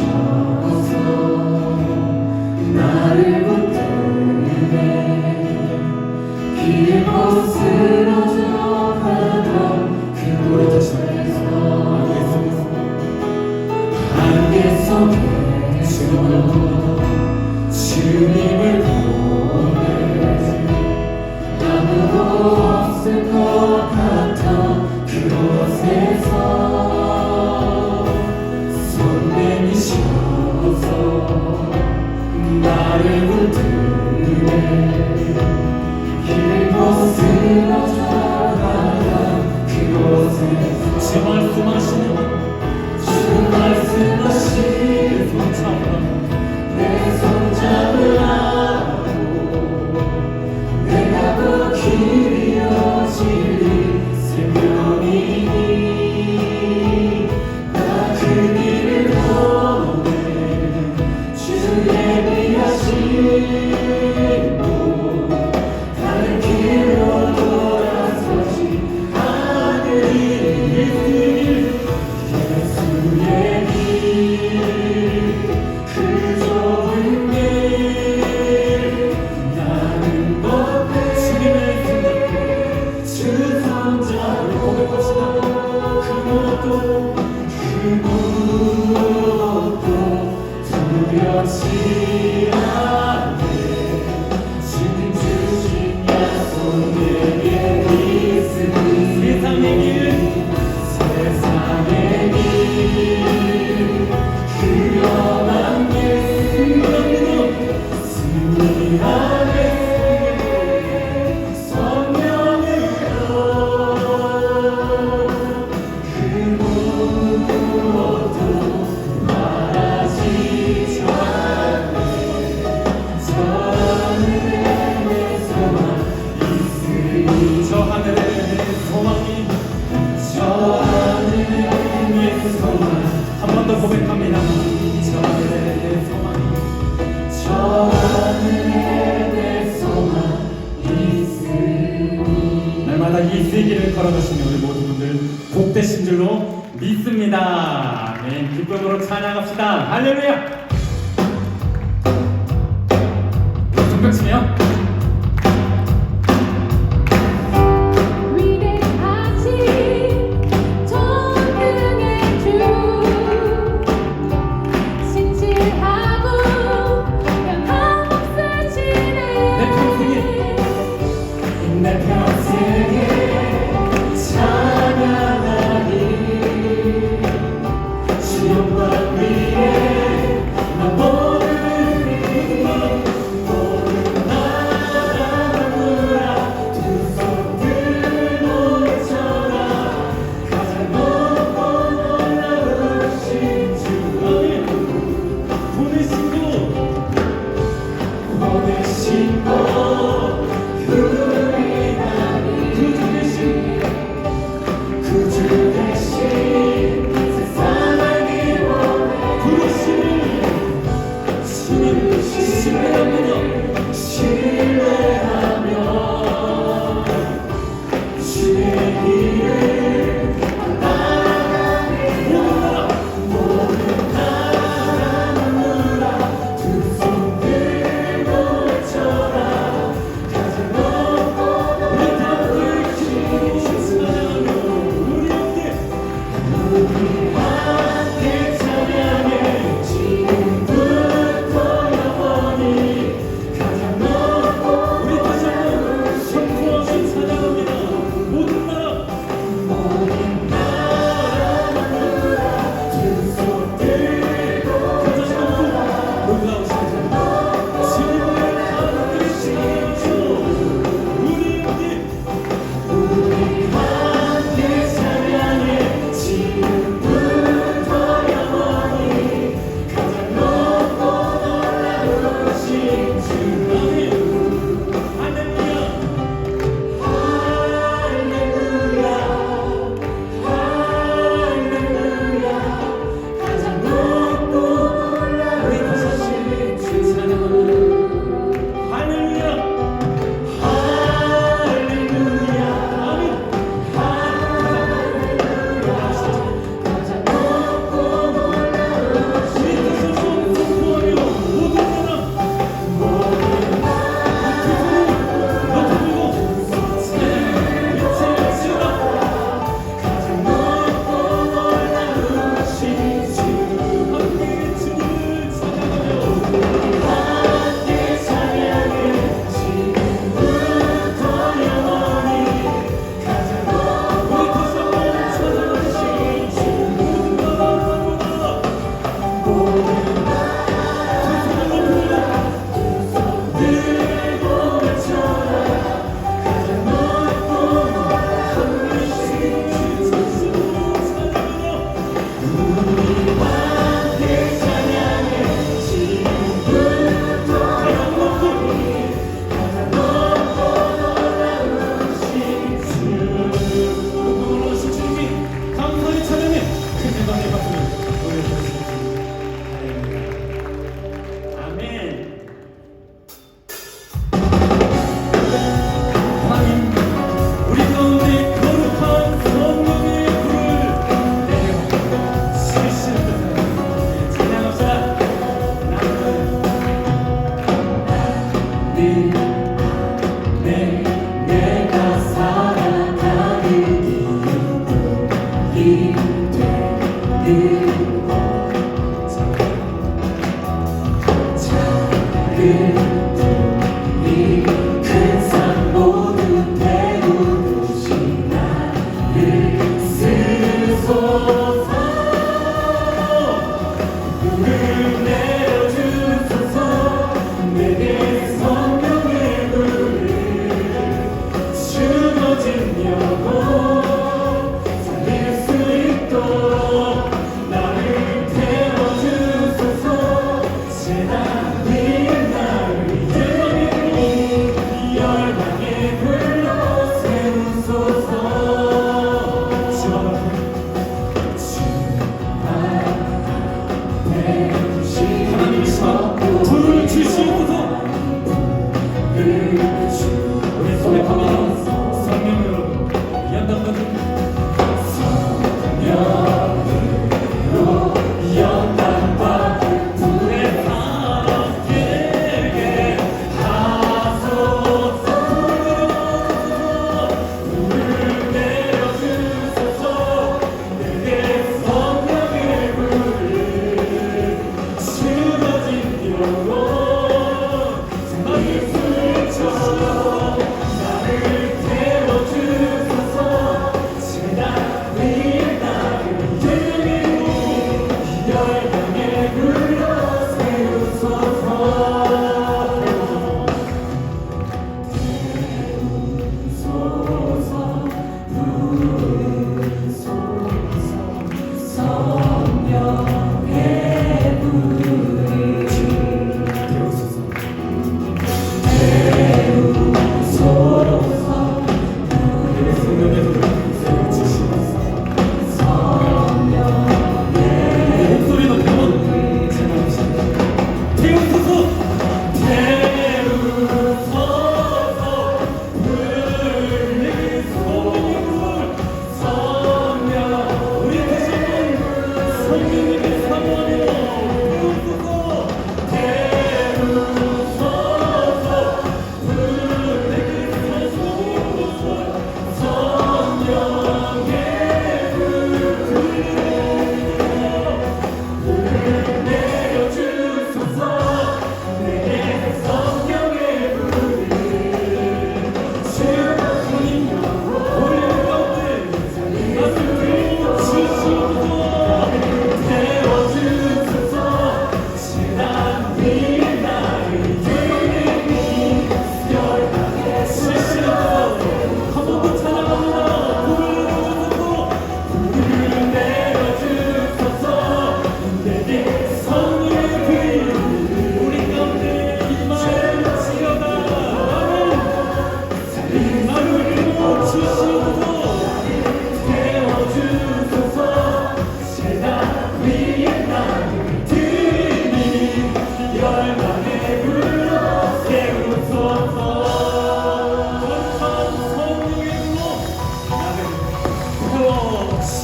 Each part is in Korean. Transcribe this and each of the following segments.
성내미셔서 나를 붙드네. 길고 쓰러져 가던 그곳에서 안개 속에 주님을 보내. 아무도 없을 것 같아 그곳에서 손 내미셔서 나를 붙드네. 길고 쓰러져 가던 그곳에서 주 말씀하시는 내 손잡으라고 내가 그 길이요 진리 생명이니 나 그 길을 보내. 주 예비하시고 다른 길로 돌아서지 않으리. 예수의 길 그 좁은 길 나는 걷네. 주 손잡고 고백합시다. 그 무엇도 두렵지 않네. 주님 주신 약속 내게 있으니 세상의 길 그럼한 길 승리 안에 성령으로 그 무엇도 말하지 않네. 저 하늘에 내 소망 있으니 저 하늘에 내 소망이 저 하늘에 내 소망 한 번 더 고백합니다. 저 하늘에 내 소망이 저 하늘에 내 소망 있으니. 날마다 이 세계를 걸어가시는 우리 모든 분들 복되신 줄로 믿습니다. 아멘. 기쁨으로 찬양합시다. 할렐루야. 손뼉 치며 내 평생에 찬양하리. 주 영광 위에 나 모든 나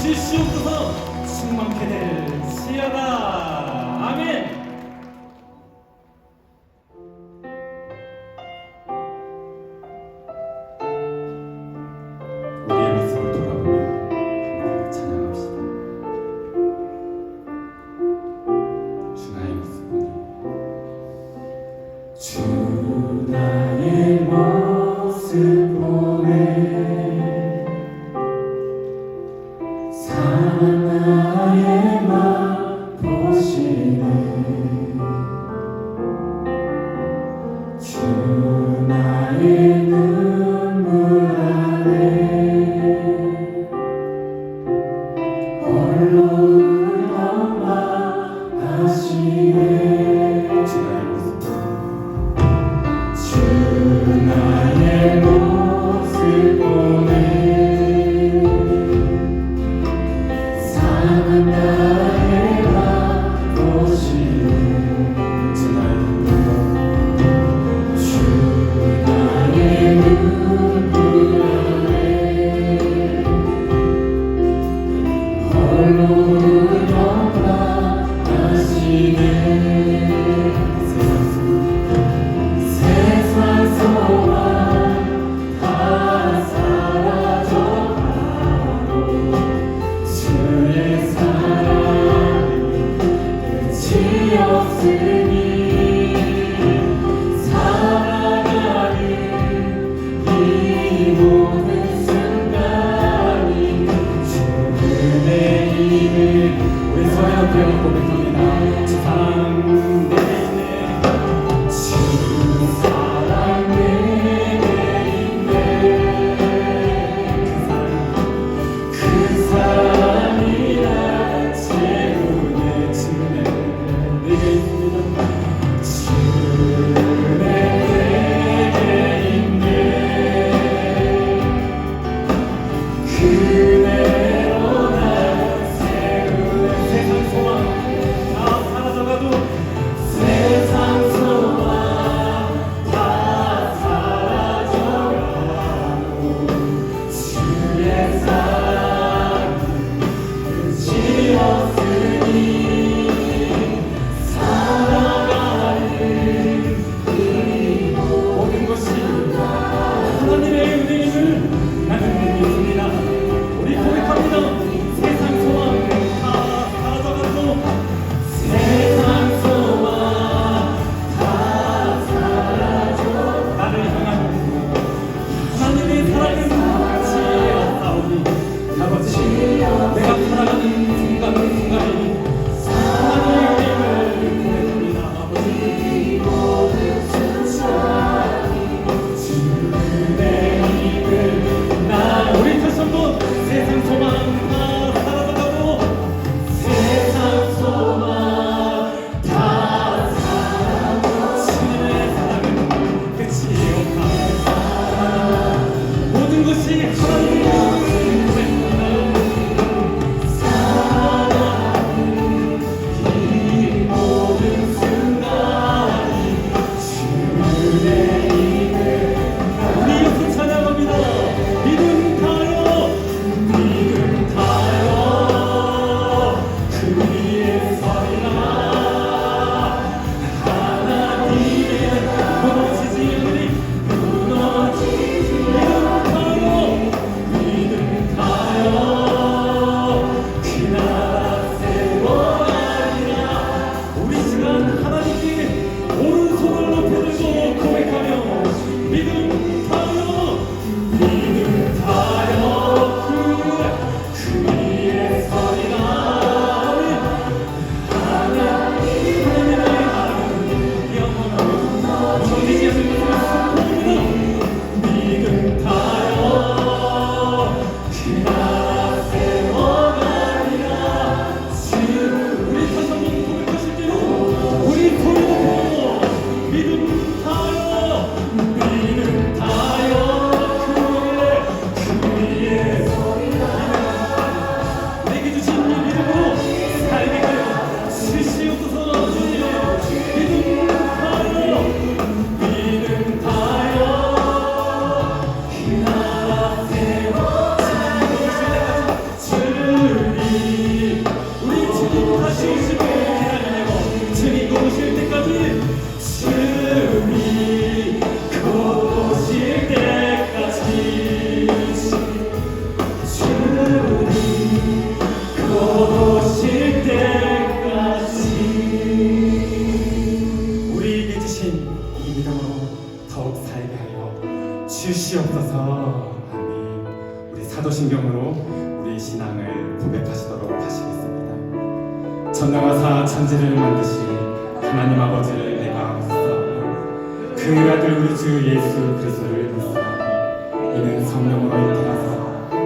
시시옵소서 충만케 될지어다. 아멘. 우리의 모습을 돌아보며 하나님을 찬양합시다. 주 나의 모습 보니 주 나의 모습 보네 나의 맘 보시네 주 나의 눈물 안에 홀로 울어만 하시네 주 나의 모습 보네 나의 맘 보시네 주 나의 눈물 안에 홀로 울어만 하시네 세상 소망 다 사라져가고 높여 고백합니다. 주 사랑 내게 있네. 주 사랑 내게 있네. 그 사랑이 나 채우네. 주 내게 있습니다. 주 내게 있네. 그대로 나 세우네. 세상 소망 다 사라져가도 세상 소망 다 사라져가도 주의 사랑 끝이 없으니 살아가는 모든 것이 하나님의 은혜임을 나는 믿습니다. 우리 고백합니다. 세상 소망 다 사라져가도 세상 소망 다 사라져 나를 향한 하나님의 사랑은 끝이 없사오니 아버지 내가 살아가는 순간순간이 하나님의 은혜임을 고백합니다. 아버지 우리 다시 한번 세상 소망 다 사라져가고 세상 소망 다 사라져 주님의 사랑은 끝이 없다. 모든 것이 하나님의 고백합니다. 이 모든 순간이 주의 입을 우리 이렇게 찬양합니다. 믿음 타요 믿음 타요 그 위에 서리라 하나님의 무너지지 않으리 무너지지 믿음 타요 그 나라 세워가리라. 우리 시간 하나님께 오른손을 높여들고 고백하며 믿음 타요 믿음 타요 그 위에 서리라. 하나님의 나라는 영원하고 무너지지 않는 것을 선포합니다. 믿음 타요 그 나라 세워가리라. 우리 다시 한번 고백하실 때로 우리 소리 높여 믿음 타요 믿음 타요 그 위에 서리라. 내게 주신 이 믿음으로 살게 하여 주시옵소서. 주님 믿음 타요 믿음 타요 그 나라 세워 주님 우리 주님 다시 오심을 기다리며 주님 오실 때까지 주님 곧 오실 때까지 주님 곧 오실 때까지 우리에게 주신 이 믿음으로 더욱 살게 하여 주시옵소서. 아멘. 우리 사도신경으로 우리 신앙을 고백하시도록 하시겠습니다. 전능하사 천지를 만드신 하나님 아버지를 내가 믿사오니 그 아들 우리 주 예수 그리스도를 믿사오니 이는 성령으로 잉태하사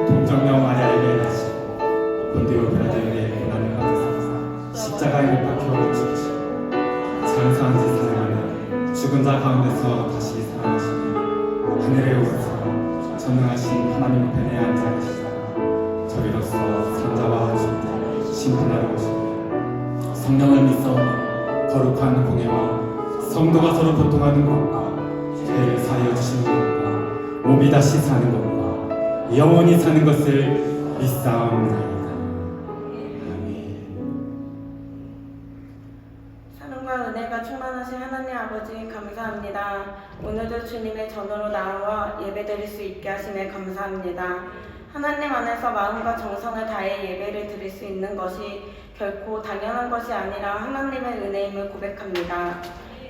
동정녀 마리아에게 나시고 본디오 빌라도에게 고난을 받으사 십자가에 못 박혀 죽으시고 장사한 지 사흘 만에 죽은 자 가운데서 다시 살아나시니 하늘에 오르사 전능하신 하나님 편에 앉아 계시다가 저리로서 산자와 죽은 자 심판하러 오시고 성령을 믿사오니 거룩한 공예와 성도가 서로 교통하는 것과 죄를 사하여 주시는 것과 몸이 다시 사는 것과 영원히 사는 것을 믿사옵나이다. 아멘. 사랑과 은혜가 충만하신 하나님 아버지 감사합니다. 오늘도 주님의 전으로 나와 예배드릴 수 있게 하심에 감사합니다. 하나님 안에서 마음과 정성을 다해 예배를 드릴 수 있는 것이 결코 당연한 것이 아니라 하나님의 은혜임을 고백합니다.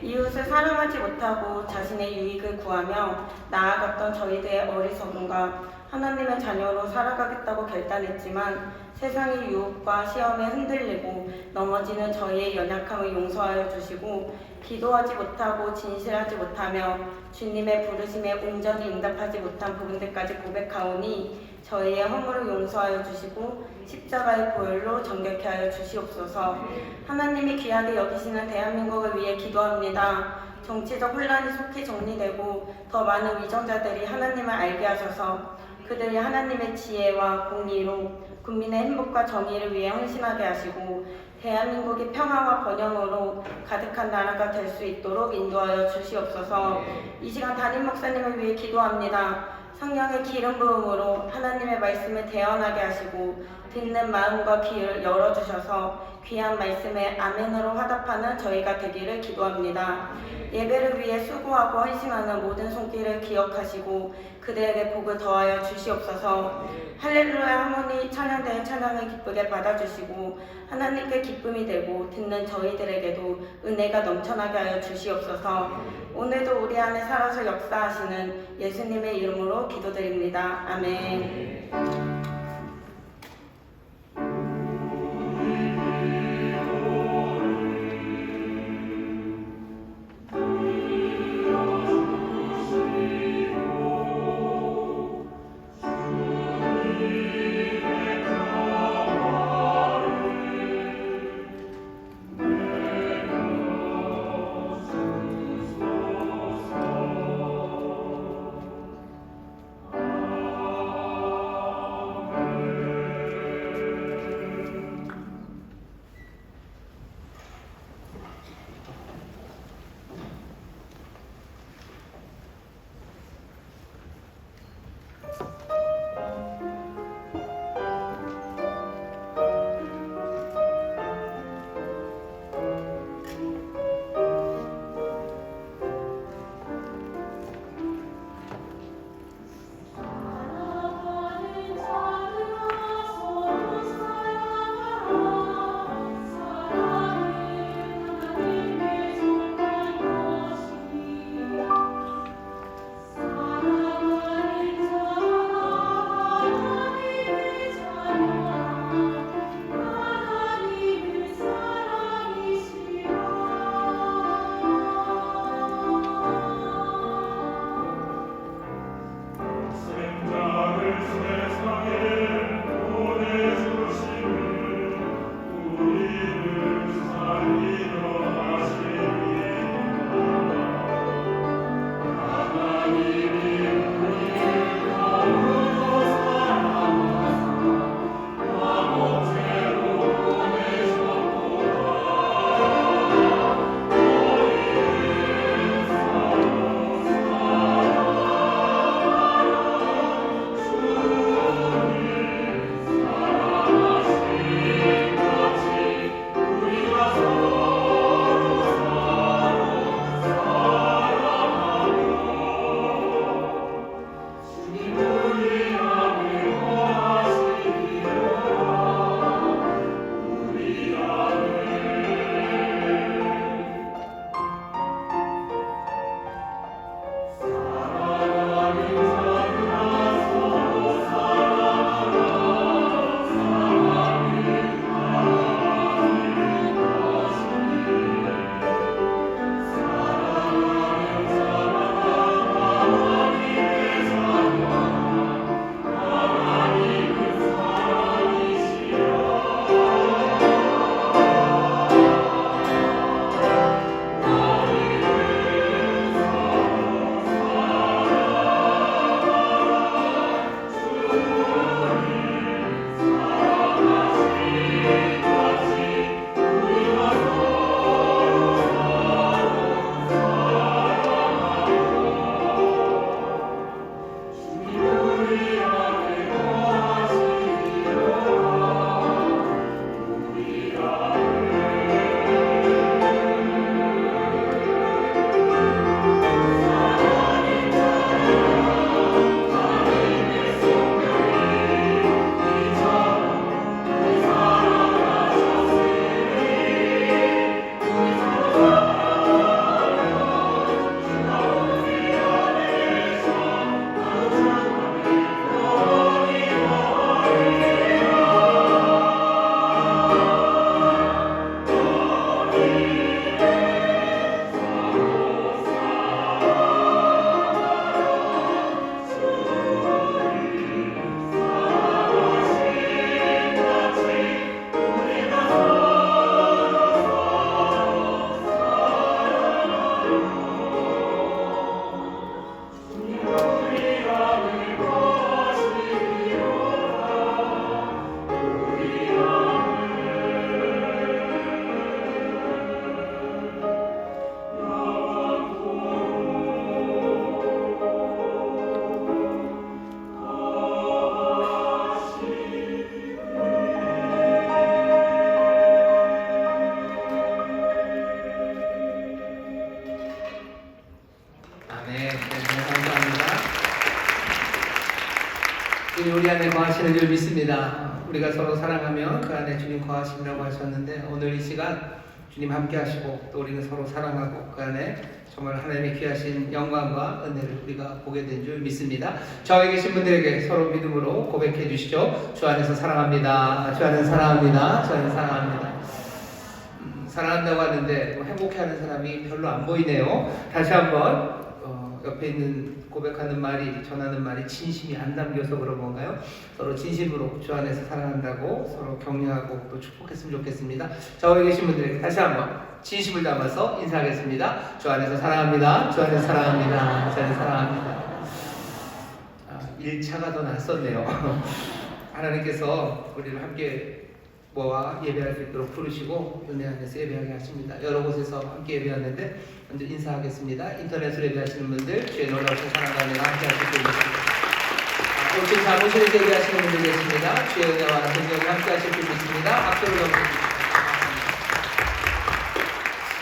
이웃을 사랑하지 못하고 자신의 유익을 구하며 나아갔던 저희들의 어리석음과 하나님의 자녀로 살아가겠다고 결단했지만 세상의 유혹과 시험에 흔들리고 넘어지는 저희의 연약함을 용서하여 주시고 기도하지 못하고 진실하지 못하며 주님의 부르심에 온전히 응답하지 못한 부분들까지 고백하오니 저희의 허물을 용서하여 주시고 십자가의 보혈로 정결케 하여 주시옵소서. 하나님이 귀하게 여기시는 대한민국을 위해 기도합니다. 정치적 혼란이 속히 정리되고 더 많은 위정자들이 하나님을 알게 하셔서 그들이 하나님의 지혜와 공의로 국민의 행복과 정의를 위해 헌신하게 하시고 대한민국이 평화와 번영으로 가득한 나라가 될 수 있도록 인도하여 주시옵소서. 이 시간 담임 목사님을 위해 기도합니다. 성령의 기름 부음으로 하나님의 말씀을 대언하게 하시고 듣는 마음과 귀를 열어주셔서 귀한 말씀에 아멘으로 화답하는 저희가 되기를 기도합니다. 예배를 위해 수고하고 헌신하는 모든 손길을 기억하시고 그들에게 복을 더하여 주시옵소서. 할렐루야 하모니 찬양대의 찬양을 기쁘게 받아주시고 하나님께 기쁨이 되고 듣는 저희들에게도 은혜가 넘쳐나게 하여 주시옵소서. 오늘도 우리 안에 살아서 역사하시는 예수님의 이름으로 기도드립니다. 아멘. 우리 안에 거하시는 줄 믿습니다. 우리가 서로 사랑하면 그 안에 주님 거하신다고 하셨는데 오늘 이 시간 주님 함께 하시고 또 우리는 서로 사랑하고 그 안에 정말 하나님의 귀하신 영광과 은혜를 우리가 보게 된 줄 믿습니다. 저에 계신 분들에게 서로 믿음으로 고백해 주시죠. 주 안에서 사랑합니다. 주 안에서 사랑합니다. 주 안에서 사랑합니다. 사랑한다고 하는데 뭐 행복해하는 사람이 별로 안 보이네요. 다시 한번 옆에 있는 고백하는 말이 전하는 말이 진심이 안 담겨서 그런 건가요? 서로 진심으로 주 안에서 사랑한다고 서로 격려하고 또 축복했으면 좋겠습니다. 저기 계신 분들에게 다시 한번 진심을 담아서 인사하겠습니다. 주 안에서 사랑합니다. 주 안에서 사랑합니다. 주 안에서 사랑합니다. 1차가 더 낯섰네요. 하나님께서 우리를 함께 모아 예배할 수 있도록 부르시고 은혜 안에서 예배하게 하십니다. 여러 곳에서 함께 예배하는데 먼저 인사하겠습니다. 인터넷으로 예배하시는 분들 주의 놀라우신 사랑과 은혜가 함께 하실 수 있습니다. 오늘 사무실에서 예배하시는 분들 계십니다. 주의 은혜와 성령이 함께 하실 수 있습니다. 앞서로 넘깁니다.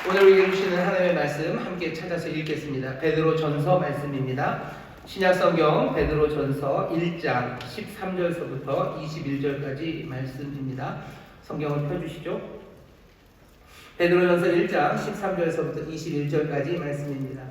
오늘 우리에게 주시는 하나님의 말씀 함께 찾아서 읽겠습니다. 베드로전서 말씀입니다. 신약성경 베드로전서 1장 13절서부터 21절까지 말씀입니다. 성경을 펴주시죠. 베드로전서 1장 13절서부터 21절까지 말씀입니다.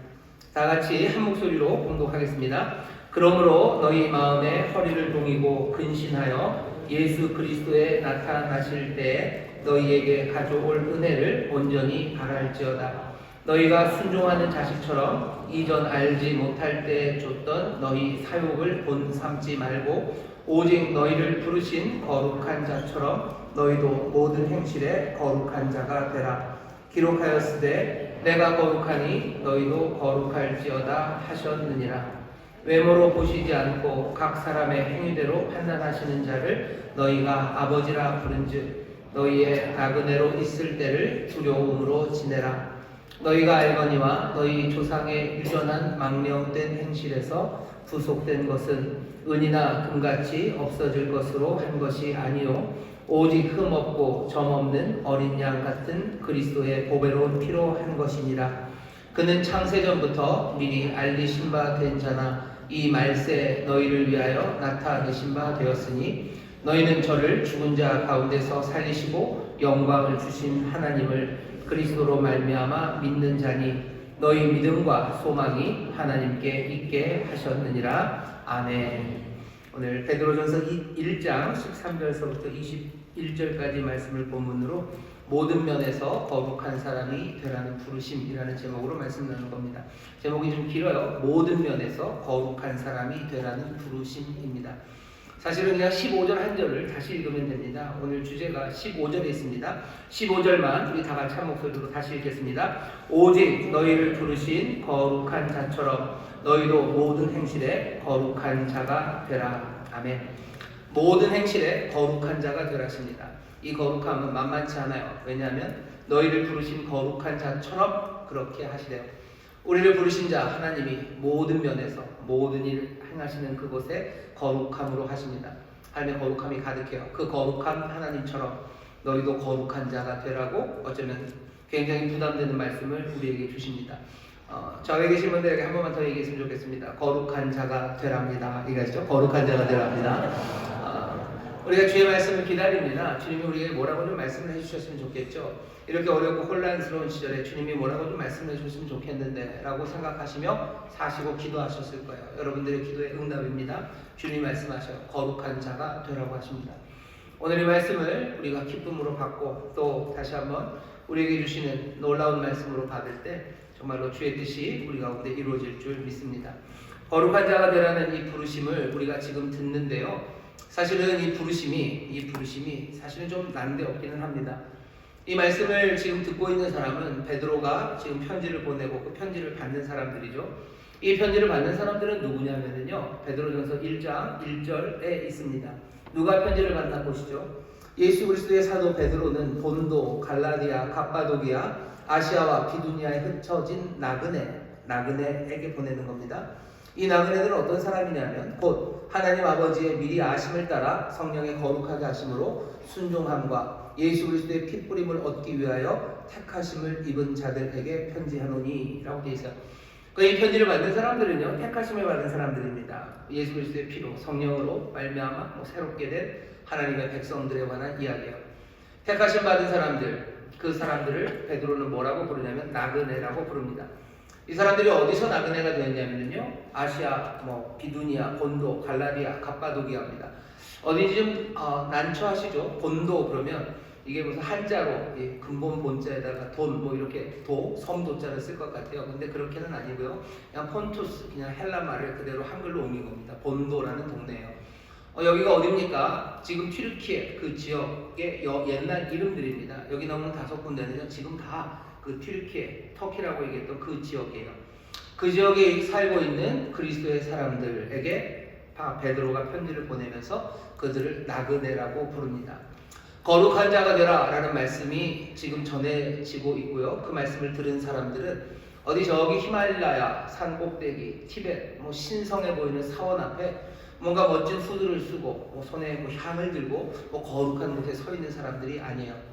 다 같이 한 목소리로 봉독하겠습니다. 그러므로 너희 마음에 허리를 동이고 근신하여 예수 그리스도에 나타나실 때 너희에게 가져올 은혜를 온전히 바랄지어다. 너희가 순종하는 자식처럼 이전 알지 못할 때 줬던 너희 사욕을 본 삼지 말고 오직 너희를 부르신 거룩한 자처럼 너희도 모든 행실에 거룩한 자가 되라. 기록하였으되 내가 거룩하니 너희도 거룩할지어다 하셨느니라. 외모로 보시지 않고 각 사람의 행위대로 판단하시는 자를 너희가 아버지라 부른즉 너희의 나그네로 있을 때를 두려움으로 지내라. 너희가 알거니와 너희 조상의 유전한 망령된 행실에서 부속된 것은 은이나 금같이 없어질 것으로 한 것이 아니요 오직 흠없고 점없는 어린 양 같은 그리스도의 보배로운 피로 한 것이니라. 그는 창세전부터 미리 알리신 바 된 자나 이 말세 너희를 위하여 나타내신 바 되었으니 너희는 저를 죽은 자 가운데서 살리시고 영광을 주신 하나님을 그리스도로 말미암아 믿는 자니 너희 믿음과 소망이 하나님께 있게 하셨느니라. 아멘. 오늘 베드로전서 1장 13절서부터 21절까지 말씀을 본문으로 모든 면에서 거룩한 사람이 되라는 부르심이라는 제목으로 말씀 나눈 겁니다. 제목이 좀 길어요. 모든 면에서 거룩한 사람이 되라는 부르심입니다. 사실은 그냥 15절 한 절을 다시 읽으면 됩니다. 오늘 주제가 15절에 있습니다. 15절만 우리 다 같이 한 목소리로 다시 읽겠습니다. 오직 너희를 부르신 거룩한 자처럼 너희도 모든 행실에 거룩한 자가 되라. 아멘. 모든 행실에 거룩한 자가 되라십니다. 이 거룩함은 만만치 않아요. 왜냐하면 너희를 부르신 거룩한 자처럼 그렇게 하시래요. 우리를 부르신 자 하나님이 모든 면에서 모든 일 행하시는 그곳에 거룩함으로 하십니다. 하나님의 거룩함이 가득해요. 그 거룩한 하나님처럼 너희도 거룩한 자가 되라고 어쩌면 굉장히 부담되는 말씀을 우리에게 주십니다. 저에 계신 분들에게 한 번만 더 얘기했으면 좋겠습니다. 거룩한 자가 되랍니다. 이거죠? 거룩한 자가 되랍니다. 우리가 주의 말씀을 기다립니다. 주님이 우리에게 뭐라고 좀 말씀을 해주셨으면 좋겠죠. 이렇게 어렵고 혼란스러운 시절에 주님이 뭐라고 좀 말씀해 주셨으면 좋겠는데 라고 생각하시며 사시고 기도하셨을 거예요. 여러분들의 기도의 응답입니다. 주님이 말씀하셔요. 거룩한 자가 되라고 하십니다. 오늘 이 말씀을 우리가 기쁨으로 받고 또 다시 한번 우리에게 주시는 놀라운 말씀으로 받을 때 정말로 주의 뜻이 우리 가운데 이루어질 줄 믿습니다. 거룩한 자가 되라는 이 부르심을 우리가 지금 듣는데요. 사실은 이 부르심이 사실은 좀 난데없기는 합니다. 이 말씀을 지금 듣고 있는 사람은 베드로가 지금 편지를 보내고 그 편지를 받는 사람들이죠. 이 편지를 받는 사람들은 누구냐면요. 베드로전서 1장 1절에 있습니다. 누가 편지를 받나 보시죠. 예수 그리스도의 사도 베드로는 본도, 갈라디아, 갑바도기아, 아시아와 비두니아에 흩어진 나그네에게 보내는 겁니다. 이 나그네들은 어떤 사람이냐면 곧 하나님 아버지의 미리 아심을 따라 성령의 거룩하게 하심으로 순종함과 예수 그리스도의 핏뿌림을 얻기 위하여 택하심을 입은 자들에게 편지하노니 라고 되어 있어요. 이 편지를 받은 사람들은요, 택하심을 받은 사람들입니다. 예수 그리스도의 피로 성령으로 말미암아 새롭게 된 하나님의 백성들에 관한 이야기예요. 택하심 받은 사람들, 그 사람들을 베드로는 뭐라고 부르냐면 나그네라고 부릅니다. 이 사람들이 어디서 나그네가 되었냐면요, 아시아, 비두니아, 본도, 갈라디아, 갑바도기아입니다. 어딘지 좀 난처하시죠? 본도 그러면 이게 무슨 한자로 근본 본자에다가 돈 이렇게 섬도자를 쓸 것 같아요. 근데 그렇게는 아니고요. 그냥 폰투스, 그냥 헬라 말을 그대로 한글로 옮긴 겁니다. 본도라는 동네예요. 여기가 어디입니까? 지금 튀르키예 그 지역의 옛날 이름들입니다. 여기 나오는 5군데는요, 지금 다 그 튀르키예, 터키라고 얘기했던 그 지역이에요. 그 지역에 살고 있는 그리스도의 사람들에게 베드로가 편지를 보내면서 그들을 나그네라고 부릅니다. 거룩한 자가 되라 라는 말씀이 지금 전해지고 있고요. 그 말씀을 들은 사람들은 어디 저기 히말라야 산 꼭대기, 티벳, 신성해 보이는 사원 앞에 뭔가 멋진 후드를 쓰고 손에 향을 들고 거룩한 곳에 서 있는 사람들이 아니에요.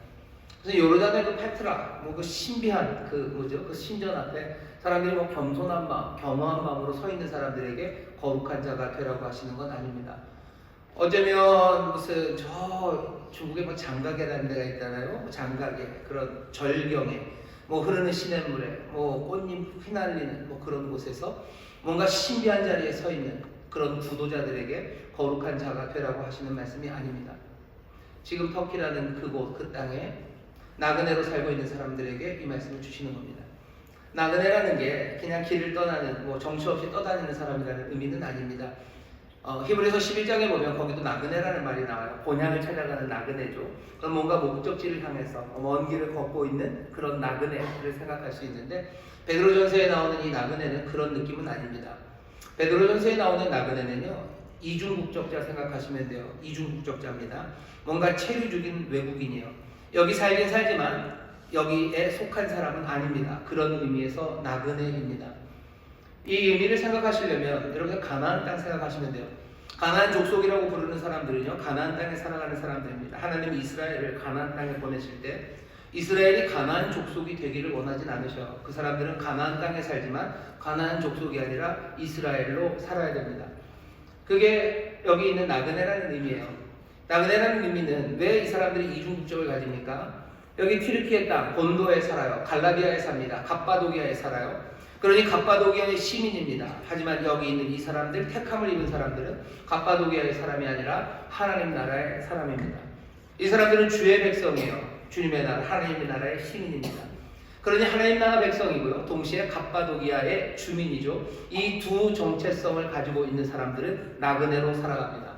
그래서 요르단의 그 페트라, 그 신비한 그 신전 앞에 사람들이 겸손한 마음, 겸허한 마음으로 서 있는 사람들에게 거룩한 자가 되라고 하시는 건 아닙니다. 어쩌면 무슨 저 중국에 장각이라는 데가 있잖아요. 장각에 그런 절경에 흐르는 시냇물에 꽃잎 휘날리는 그런 곳에서 뭔가 신비한 자리에 서 있는 그런 구도자들에게 거룩한 자가 되라고 하시는 말씀이 아닙니다. 지금 터키라는 그곳 그 땅에 나그네로 살고 있는 사람들에게 이 말씀을 주시는 겁니다. 나그네라는 게 그냥 길을 떠나는 정처 없이 떠다니는 사람이라는 의미는 아닙니다. 히브리서 11장에 보면 거기도 나그네라는 말이 나와요. 본향을 찾아가는 나그네죠. 그럼 뭔가 목적지를 향해서 먼 길을 걷고 있는 그런 나그네를 생각할 수 있는데, 베드로전서에 나오는 이 나그네는 그런 느낌은 아닙니다. 베드로전서에 나오는 나그네는요, 이중국적자 생각하시면 돼요. 이중국적자입니다. 뭔가 체류중인 외국인이에요. 여기 살긴 살지만 여기에 속한 사람은 아닙니다. 그런 의미에서 나그네입니다. 이 의미를 생각하시려면 여러분 가나안 땅 생각하시면 돼요. 가나안 족속이라고 부르는 사람들은요, 가나안 땅에 살아가는 사람들입니다. 하나님이 이스라엘을 가나안 땅에 보내실 때 이스라엘이 가나안 족속이 되기를 원하진 않으셔요. 그 사람들은 가나안 땅에 살지만 가나안 족속이 아니라 이스라엘로 살아야 됩니다. 그게 여기 있는 나그네라는 의미예요. 나그네라는 의미는 왜 이 사람들이 이중국적을 가집니까? 여기 튀르키예 땅, 본도에 살아요. 갈라디아에 삽니다. 갑바도기아에 살아요. 그러니 갑바도기아의 시민입니다. 하지만 여기 있는 이 사람들, 택함을 입은 사람들은 갑바도기아의 사람이 아니라 하나님 나라의 사람입니다. 이 사람들은 주의 백성이에요. 주님의 나라, 하나님의 나라의 시민입니다. 그러니 하나님 나라 백성이고요, 동시에 갑바도기아의 주민이죠. 이 두 정체성을 가지고 있는 사람들은 나그네로 살아갑니다.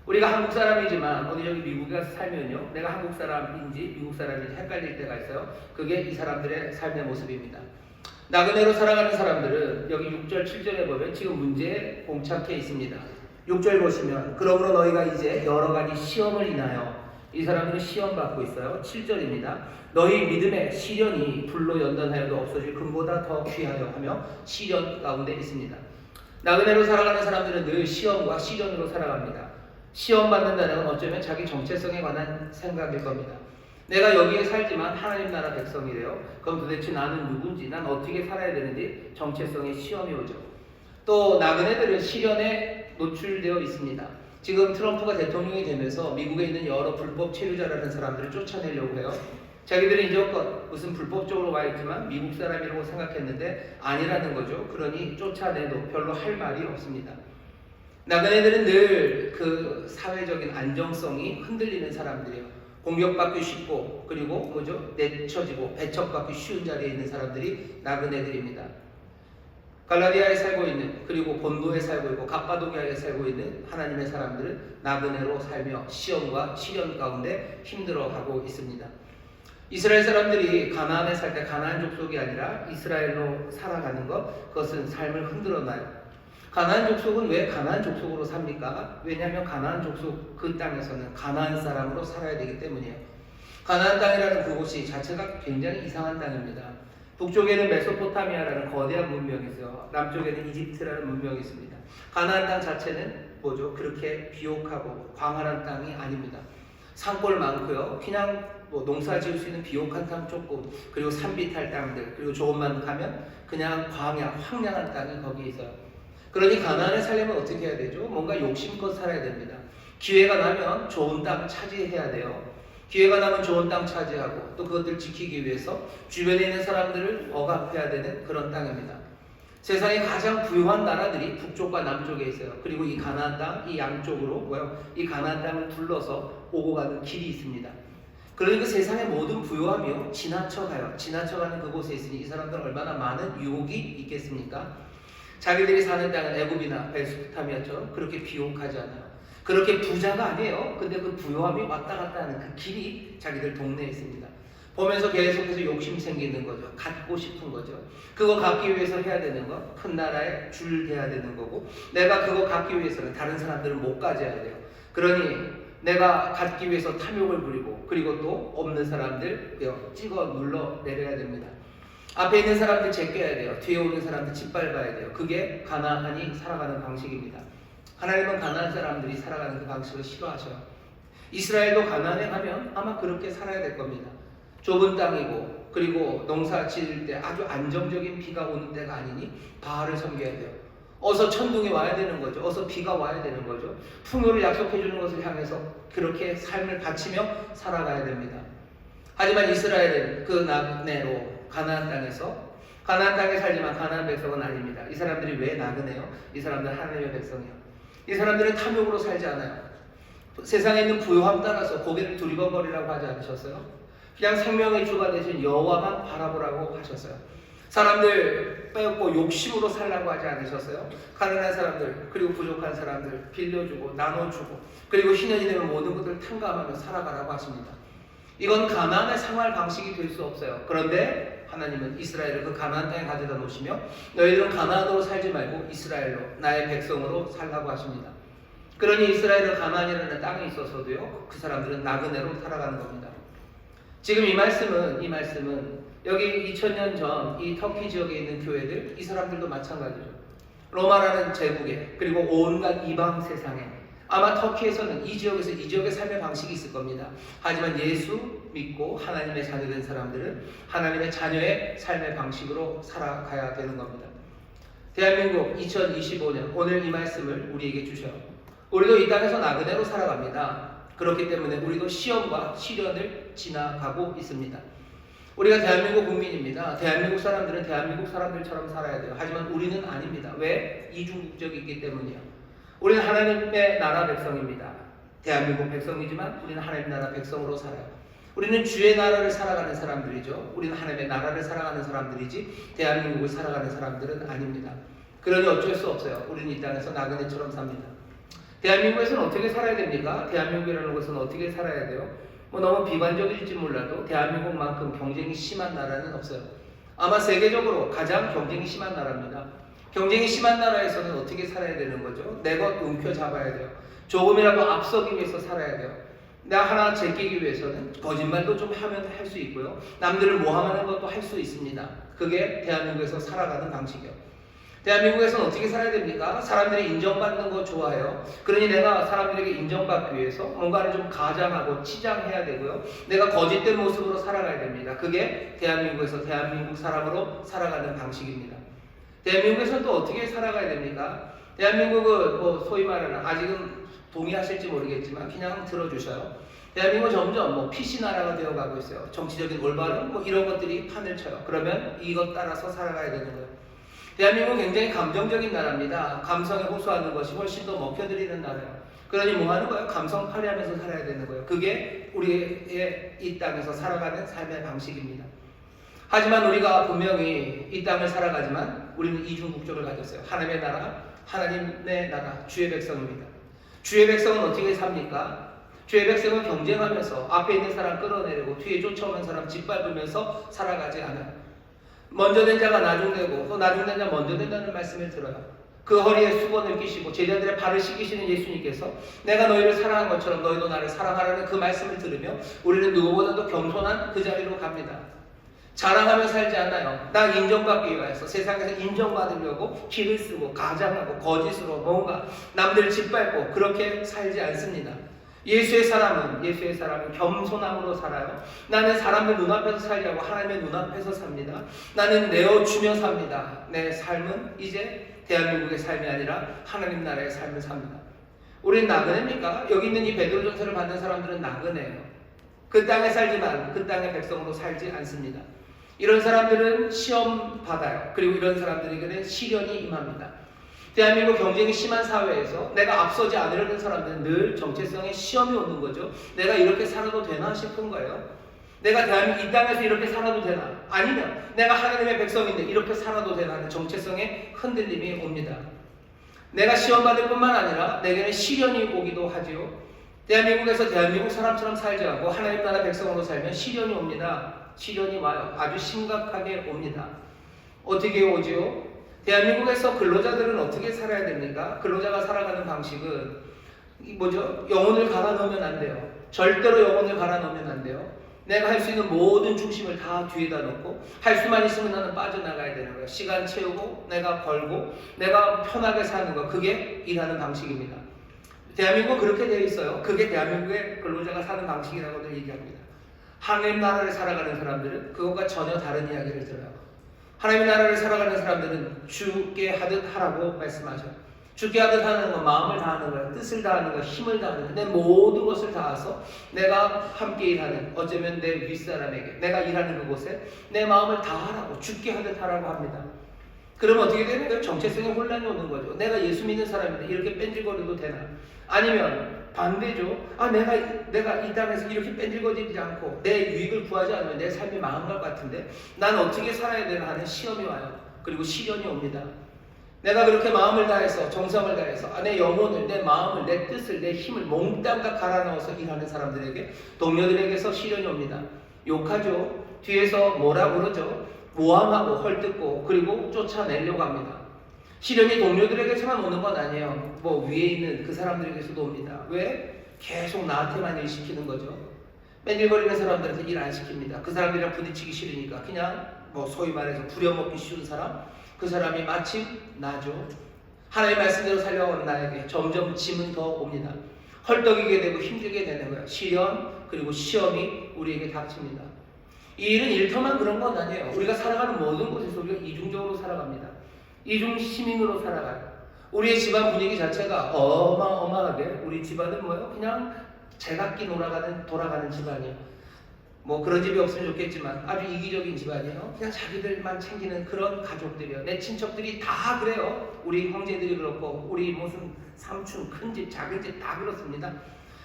우리가 한국 사람이지만 어디 저기 미국에 가서 살면요, 내가 한국 사람인지 미국 사람인지 헷갈릴 때가 있어요. 그게 이 사람들의 삶의 모습입니다. 나그네로 살아가는 사람들은 여기 6절 7절에 보면 지금 문제에 봉착해 있습니다. 6절 보시면 그러므로 너희가 이제 여러 가지 시험을 인하여, 이 사람들은 시험 받고 있어요. 7절입니다. 너희 믿음의 시련이 불로 연단하여도 없어질 금보다 더 귀하여 하며 시련 가운데 있습니다. 나그네로 살아가는 사람들은 늘 시험과 시련으로 살아갑니다. 시험 받는다는 건 어쩌면 자기 정체성에 관한 생각일 겁니다. 내가 여기에 살지만 하나님 나라 백성이래요. 그럼 도대체 나는 누군지, 난 어떻게 살아야 되는지 정체성의 시험이 오죠. 또 나그네들은 시련에 노출되어 있습니다. 지금 트럼프가 대통령이 되면서 미국에 있는 여러 불법 체류자라는 사람들을 쫓아내려고 해요. 자기들이 이제껏 무슨 불법적으로 와 있지만 미국 사람이라고 생각했는데 아니라는 거죠. 그러니 쫓아내도 별로 할 말이 없습니다. 나그네들은 늘 그 사회적인 안정성이 흔들리는 사람들이에요. 공격받기 쉽고, 그리고 내쳐지고 배척받기 쉬운 자리에 있는 사람들이 나그네들입니다. 갈라디아에 살고 있는, 그리고 본도에 살고 있고 갑바도기아에 살고 있는 하나님의 사람들은 나그네로 살며 시험과 시련 가운데 힘들어하고 있습니다. 이스라엘 사람들이 가나안에 살 때 가나안 족속이 아니라 이스라엘로 살아가는 것, 그것은 삶을 흔들어놔요. 가나안 족속은 왜 가나안 족속으로 삽니까? 왜냐하면 가나안 족속 그 땅에서는 가나안 사람으로 살아야 되기 때문이에요. 가나안 땅이라는 그곳이 자체가 굉장히 이상한 땅입니다. 북쪽에는 메소포타미아라는 거대한 문명이 있어요. 남쪽에는 이집트라는 문명이 있습니다. 가나안 땅 자체는 그렇게 비옥하고 광활한 땅이 아닙니다. 산골 많고요. 그냥 뭐 농사 지을 수 있는 비옥한 땅 조금, 그리고 산비탈 땅들, 그리고 조금만 가면 그냥 광야, 황량한 땅이 거기 있어요. 그러니 가나안에 살려면 어떻게 해야 되죠? 뭔가 욕심껏 살아야 됩니다. 기회가 나면 좋은 땅 차지해야 돼요. 기회가 나면 좋은 땅 차지하고 또 그것들 지키기 위해서 주변에 있는 사람들을 억압해야 되는 그런 땅입니다. 세상에 가장 부유한 나라들이 북쪽과 남쪽에 있어요. 그리고 이 가나안 땅, 이 양쪽으로 이 가나안 땅을 둘러서 오고 가는 길이 있습니다. 그러니 그 세상의 모든 부유함이요 지나쳐가요. 지나쳐가는 그곳에 있으니 이 사람들은 얼마나 많은 유혹이 있겠습니까? 자기들이 사는 땅은 애굽이나 메소포타미아처럼 그렇게 비옥하지 않아요. 그렇게 부자가 아니에요. 근데 그 부유함이 왔다 갔다 하는 그 길이 자기들 동네에 있습니다. 보면서 계속해서 욕심 생기는 거죠. 갖고 싶은 거죠. 그거 갖기 위해서 해야 되는 거, 큰 나라에 줄 대야 되는 거고, 내가 그거 갖기 위해서는 다른 사람들은 못 가져야 돼요. 그러니 내가 갖기 위해서 탐욕을 부리고, 그리고 또 없는 사람들 찍어 눌러 내려야 됩니다. 앞에 있는 사람들 제껴야 돼요. 뒤에 오는 사람들 짓밟아야 돼요. 그게 가나안이 살아가는 방식입니다. 하나님은 가나안 사람들이 살아가는 그 방식을 싫어하셔요. 이스라엘도 가나안에 가면 아마 그렇게 살아야 될 겁니다. 좁은 땅이고, 그리고 농사 지을 때 아주 안정적인 비가 오는 때가 아니니 바알을 섬겨야 돼요. 어서 천둥이 와야 되는 거죠. 어서 비가 와야 되는 거죠. 풍요를 약속해 주는 것을 향해서 그렇게 삶을 바치며 살아가야 됩니다. 하지만 이스라엘은 그 나그네로 가나안 땅에 살지만 가나안 백성은 아닙니다. 이 사람들이 왜 나그네요? 이 사람들은 하나님의 백성이요. 이 사람들은 탐욕으로 살지 않아요. 세상에 있는 부유함 따라서 고개를 두리번거리라고 하지 않으셨어요? 그냥 생명의 주가 되신 여호와만 바라보라고 하셨어요. 사람들 빼앗고 욕심으로 살라고 하지 않으셨어요? 가난한 사람들, 그리고 부족한 사람들 빌려주고 나눠주고, 그리고 신년이 되면 모든 것들을 탕감하며 살아가라고 하십니다. 이건 가나안의 생활 방식이 될 수 없어요. 그런데 하나님은 이스라엘을 그 가나안 땅에 가져다 놓으시며 너희들은 가나안으로 살지 말고 이스라엘로, 나의 백성으로 살라고 하십니다. 그러니 이스라엘은 가나안이라는 땅에 있어서도요, 그 사람들은 나그네로 살아가는 겁니다. 지금 이 말씀은 여기 2000년 전 이 터키 지역에 있는 교회들, 이 사람들도 마찬가지죠. 로마라는 제국에, 그리고 온갖 이방 세상에, 아마 터키에서는 이 지역의 삶의 방식이 있을 겁니다. 하지만 예수 믿고 하나님의 자녀된 사람들은 하나님의 자녀의 삶의 방식으로 살아가야 되는 겁니다. 대한민국 2025년, 오늘 이 말씀을 우리에게 주셔요. 우리도 이 땅에서 나그네로 살아갑니다. 그렇기 때문에 우리도 시험과 시련을 지나가고 있습니다. 우리가 대한민국 국민입니다. 대한민국 사람들은 대한민국 사람들처럼 살아야 돼요. 하지만 우리는 아닙니다. 왜? 이중국적이기 때문이요. 우리는 하나님의 나라 백성입니다. 대한민국 백성이지만 우리는 하나님의 나라 백성으로 살아요. 우리는 주의 나라를 살아가는 사람들이죠. 우리는 하나님의 나라를 살아가는 사람들이지 대한민국을 살아가는 사람들은 아닙니다. 그러니 어쩔 수 없어요. 우리는 이 땅에서 나그네처럼 삽니다. 대한민국에서는 어떻게 살아야 됩니까? 대한민국이라는 것은 어떻게 살아야 돼요? 너무 비관적일지 몰라도 대한민국만큼 경쟁이 심한 나라는 없어요. 아마 세계적으로 가장 경쟁이 심한 나라입니다. 경쟁이 심한 나라에서는 어떻게 살아야 되는 거죠? 내 것 움켜잡아야 돼요. 조금이라도 앞서기 위해서 살아야 돼요. 나 하나 제끼기 위해서는 거짓말도 좀 하면 할 수 있고요. 남들을 모함하는 것도 할 수 있습니다. 그게 대한민국에서 살아가는 방식이요. 대한민국에서는 어떻게 살아야 됩니까? 사람들이 인정받는 거 좋아해요. 그러니 내가 사람들에게 인정받기 위해서 뭔가를 좀 가장하고 치장해야 되고요. 내가 거짓된 모습으로 살아가야 됩니다. 그게 대한민국에서 대한민국 사람으로 살아가는 방식입니다. 대한민국에서는 또 어떻게 살아가야 됩니까? 대한민국은 소위 말하는, 아직은 동의하실지 모르겠지만 그냥 들어주셔요. 대한민국은 점점 PC 나라가 되어가고 있어요. 정치적인 올바름 이런 것들이 판을 쳐요. 그러면 이것 따라서 살아가야 되는 거예요. 대한민국은 굉장히 감정적인 나라입니다. 감성에 호소하는 것이 훨씬 더 먹혀드리는 나라예요. 그러니 뭐 하는 거예요? 감성 발휘하면서 살아야 되는 거예요. 그게 우리의 이 땅에서 살아가는 삶의 방식입니다. 하지만 우리가 분명히 이 땅을 살아가지만 우리는 이중국적을 가졌어요. 하나님의 나라, 하나님의 나라, 주의 백성입니다. 주의 백성은 어떻게 삽니까? 주의 백성은 경쟁하면서 앞에 있는 사람 끌어내리고 뒤에 쫓아오는 사람 짓밟으면서 살아가지 않아요. 먼저 된 자가 나중되고 또 나중된 자 먼저 된다는 말씀을 들어요. 그 허리에 수건을 끼시고 제자들의 발을 씻기시는 예수님께서 내가 너희를 사랑한 것처럼 너희도 나를 사랑하라는 그 말씀을 들으며 우리는 누구보다도 겸손한 그 자리로 갑니다. 자랑하며 살지 않아요. 나 인정받기 위해서 세상에서 인정받으려고 길을 쓰고 가장하고 거짓으로 뭔가 남들 짓밟고 그렇게 살지 않습니다. 예수의 사람은 겸손함으로 살아요. 나는 사람들 눈앞에서 살지 않고 하나님의 눈앞에서 삽니다. 나는 내어주며 삽니다. 내 삶은 이제 대한민국의 삶이 아니라 하나님 나라의 삶을 삽니다. 우리는 나그네입니까? 여기 있는 이 베드로전서를 받는 사람들은 나그네예요. 그 땅에 살지만 그 땅의 백성으로 살지 않습니다. 이런 사람들은 시험 받아요. 그리고 이런 사람들에게는 시련이 임합니다. 대한민국 경쟁이 심한 사회에서 내가 앞서지 않으려는 사람들은 늘 정체성에 시험이 오는 거죠. 내가 이렇게 살아도 되나 싶은 거예요. 내가 대한민국 이 땅에서 이렇게 살아도 되나? 아니면 내가 하나님의 백성인데 이렇게 살아도 되나 하는 정체성에 흔들림이 옵니다. 내가 시험받을 뿐만 아니라 내게는 시련이 오기도 하지요. 대한민국에서 대한민국 사람처럼 살지 않고 하나님 나라 백성으로 살면 시련이 옵니다. 시련이 와요. 아주 심각하게 옵니다. 어떻게 오지요? 대한민국에서 근로자들은 어떻게 살아야 됩니까? 근로자가 살아가는 방식은 뭐죠? 영혼을 갈아 넣으면 안 돼요. 절대로 영혼을 갈아 넣으면 안 돼요. 내가 할 수 있는 모든 중심을 다 뒤에다 놓고 할 수만 있으면 나는 빠져나가야 되는 거예요. 시간 채우고 내가 벌고 내가 편하게 사는 거, 그게 일하는 방식입니다. 대한민국은 그렇게 되어 있어요. 그게 대한민국의 근로자가 사는 방식이라고도 얘기합니다. 하나님 나라를 살아가는 사람들은 그것과 전혀 다른 이야기를 들어요. 하나님 나라를 살아가는 사람들은 주께 하듯 하라고 말씀하셔요. 주께 하듯 하는 건 마음을 다하는 거예요. 뜻을 다하는 거, 힘을 다하는 거, 내 모든 것을 다해서 내가 함께 일하는, 어쩌면 내 윗사람에게 내가 일하는 그곳에 내 마음을 다하라고, 주께 하듯 하라고 합니다. 그러면 어떻게 되는 거예요? 정체성에 혼란이 오는 거죠. 내가 예수 믿는 사람인데 이렇게 뺀질거려도 되나? 아니면 반대죠. 내가 이 땅에서 이렇게 뺀질거리지 않고 내 유익을 구하지 않으면 내 삶이 망한 것 같은데 난 어떻게 살아야 되나 하는 시험이 와요. 그리고 시련이 옵니다. 내가 그렇게 마음을 다해서 정성을 다해서 내 영혼을, 내 마음을, 내 뜻을, 내 힘을 몽땅 다 갈아 넣어서 일하는 사람들에게, 동료들에게서 시련이 옵니다. 욕하죠. 뒤에서 뭐라 그러죠. 모함하고 헐뜯고 그리고 쫓아내려고 합니다. 시련이 동료들에게서만 오는 건 아니에요. 뭐 위에 있는 그 사람들에게서도 옵니다. 왜? 계속 나한테만 일 시키는 거죠. 뺀질거리는 사람들한테 일 안 시킵니다. 그 사람들이랑 부딪히기 싫으니까 그냥 소위 말해서 부려먹기 쉬운 사람, 그 사람이 마침 나죠. 하나님의 말씀대로 살려가는 나에게 점점 짐은 더 옵니다. 헐떡이게 되고 힘들게 되는 거예요. 시련 그리고 시험이 우리에게 닥칩니다. 이 일은 일터만 그런 건 아니에요. 우리가 살아가는 모든 곳에서 우리가 이중적으로 살아갑니다. 이중 시민으로 살아가요. 우리의 집안 분위기 자체가 어마어마하게, 우리 집안은 뭐예요? 그냥 제각기 돌아가는 집안이에요. 그런 집이 없으면 좋겠지만 아주 이기적인 집안이에요. 그냥 자기들만 챙기는 그런 가족들이에요. 내 친척들이 다 그래요. 우리 형제들이 그렇고 우리 무슨 삼촌, 큰집, 작은집 다 그렇습니다.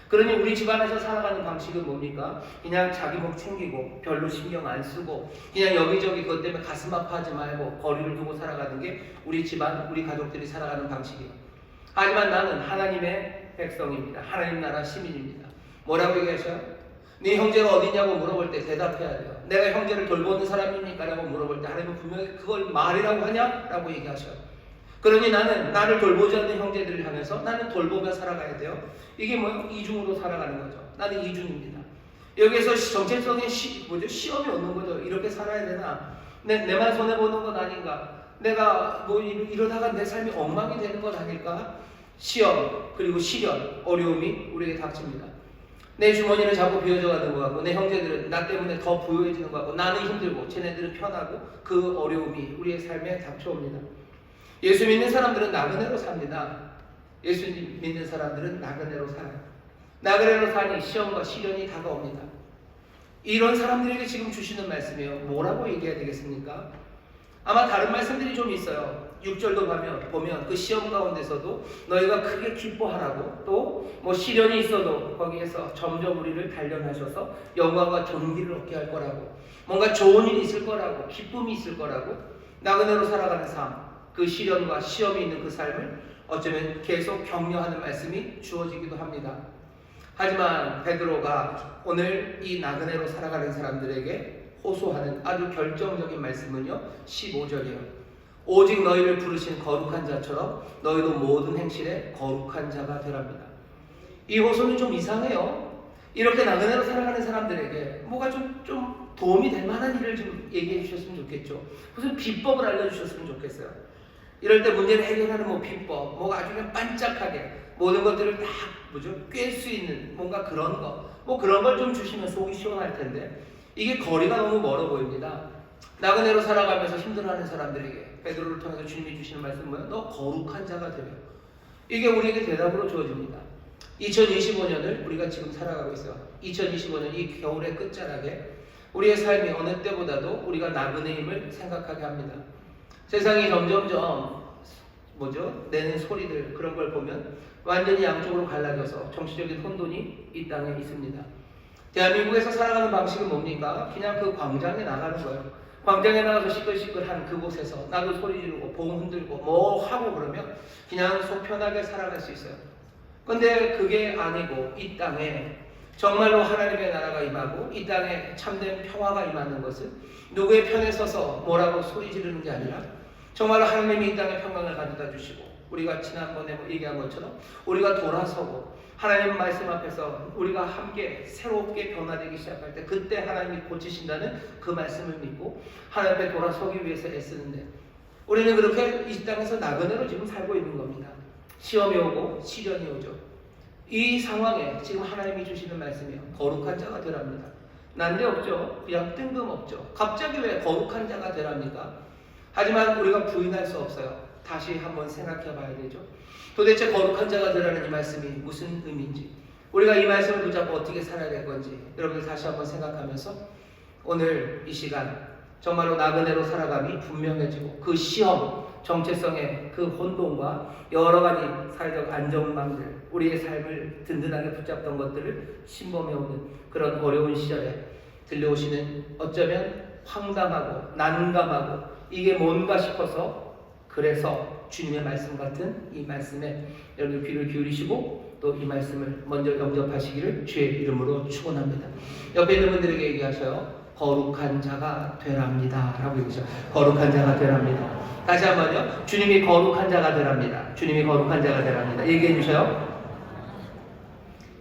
그러니 우리 집안에서 살아가는 방식은 뭡니까? 그냥 자기 목 챙기고 별로 신경 안 쓰고 그냥 여기저기 그것 때문에 가슴 아파하지 말고 거리를 두고 살아가는 게 우리 집안, 우리 가족들이 살아가는 방식이에요. 하지만 나는 하나님의 백성입니다. 하나님 나라 시민입니다. 뭐라고 얘기하셔요? 네 형제가 어디냐고 물어볼 때 대답해야 돼요. 내가 형제를 돌보는 사람입니까? 라고 물어볼 때 하나님은 분명히 그걸 말이라고 하냐? 라고 얘기하셔요. 그러니 나는 나를 돌보지 않는 형제들을 향해서 나는 돌보며 살아가야 돼요. 이게 뭐예요? 이중으로 살아가는 거죠. 나는 이중입니다. 여기에서 정체성의 시험이 오는 거죠. 이렇게 살아야 되나? 내만 손해보는 건 아닌가? 내가 이러다가 내 삶이 엉망이 되는 건 아닐까? 시험, 그리고 시련, 어려움이 우리에게 닥칩니다. 내 주머니는 자꾸 비어져 가는 것 같고 내 형제들은 나 때문에 더 부유해지는 것 같고 나는 힘들고 쟤네들은 편하고 그 어려움이 우리의 삶에 닥쳐옵니다. 예수 믿는 사람들은 나그네로 삽니다. 예수 믿는 사람들은 나그네로 살아요. 나그네로 사니 시험과 시련이 다가옵니다. 이런 사람들에게 지금 주시는 말씀이에요. 뭐라고 얘기해야 되겠습니까? 아마 다른 말씀들이 좀 있어요. 6절도 보면 그 시험 가운데서도 너희가 크게 기뻐하라고, 또 시련이 있어도 거기에서 점점 우리를 단련하셔서 영광과 존귀를 얻게 할 거라고, 뭔가 좋은 일이 있을 거라고, 기쁨이 있을 거라고, 나그네로 살아가는 삶, 그 시련과 시험이 있는 그 삶을 어쩌면 계속 격려하는 말씀이 주어지기도 합니다. 하지만 베드로가 오늘 이 나그네로 살아가는 사람들에게 호소하는 아주 결정적인 말씀은요, 15절이에요. 오직 너희를 부르신 거룩한 자처럼 너희도 모든 행실에 거룩한 자가 되랍니다. 이 호소는 좀 이상해요. 이렇게 나그네로 살아가는 사람들에게 뭐가 좀 도움이 될 만한 일을 좀 얘기해 주셨으면 좋겠죠. 무슨 비법을 알려주셨으면 좋겠어요. 이럴 때 문제를 해결하는 비법, 뭐가 아주 그냥 반짝하게 모든 것들을 다 꿰 수 있는 뭔가 그런 거, 뭐 그런 걸 좀 주시면 속이 시원할 텐데 이게 거리가 너무 멀어 보입니다. 나그네로 살아가면서 힘들어하는 사람들에게 베드로를 통해서 주님이 주시는 말씀은 뭐예요? 너 거룩한 자가 되려. 이게 우리에게 대답으로 주어집니다. 2025년을 우리가 지금 살아가고 있어요. 2025년 이 겨울의 끝자락에 우리의 삶이 어느 때보다도 우리가 나그네임을 생각하게 합니다. 세상이 점점점 내는 소리들 그런 걸 보면 완전히 양쪽으로 갈라져서 정치적인 혼돈이 이 땅에 있습니다. 대한민국에서 살아가는 방식은 뭡니까? 그냥 그 광장에 나가는 거예요. 광장에 나가서 시끌시끌한 그곳에서 나도 소리 지르고 봉 흔들고 뭐 하고 그러면 그냥 속 편하게 살아갈 수 있어요. 근데 그게 아니고 이 땅에 정말로 하나님의 나라가 임하고 이 땅에 참된 평화가 임하는 것은 누구의 편에 서서 뭐라고 소리 지르는 게 아니라 정말로 하나님이 이 땅에 평강을 가져다 주시고 우리가 지난번에 얘기한 것처럼 우리가 돌아서고 하나님 말씀 앞에서 우리가 함께 새롭게 변화되기 시작할 때 그때 하나님이 고치신다는 그 말씀을 믿고 하나님 앞에 돌아서기 위해서 애쓰는데 우리는 그렇게 이 땅에서 나그네로 지금 살고 있는 겁니다. 시험이 오고 시련이 오죠. 이 상황에 지금 하나님이 주시는 말씀이요. 거룩한 자가 되랍니다. 난데없죠. 그냥 뜬금없죠. 갑자기 왜 거룩한 자가 되랍니까? 하지만 우리가 부인할 수 없어요. 다시 한번 생각해 봐야 되죠. 도대체 거룩한 자가 되라는 이 말씀이 무슨 의미인지 우리가 이 말씀을 붙잡고 어떻게 살아야 될 건지 여러분들 다시 한번 생각하면서 오늘 이 시간 정말로 나그네로 살아감이 분명해지고 그 시험, 정체성의 그 혼돈과 여러 가지 사회적 안전망들 우리의 삶을 든든하게 붙잡던 것들을 침범해오는 그런 어려운 시절에 들려오시는 어쩌면 황당하고 난감하고 이게 뭔가 싶어서 그래서 주님의 말씀 같은 이 말씀에 여러분 귀를 기울이시고 또 이 말씀을 먼저 영접하시기를 주의 이름으로 축원합니다. 옆에 있는 분들에게 얘기하셔요. 거룩한 자가 되랍니다 라고 얘기하죠. 거룩한 자가 되랍니다. 다시 한번요. 주님이 거룩한 자가 되랍니다. 주님이 거룩한 자가 되랍니다. 얘기해 주셔요.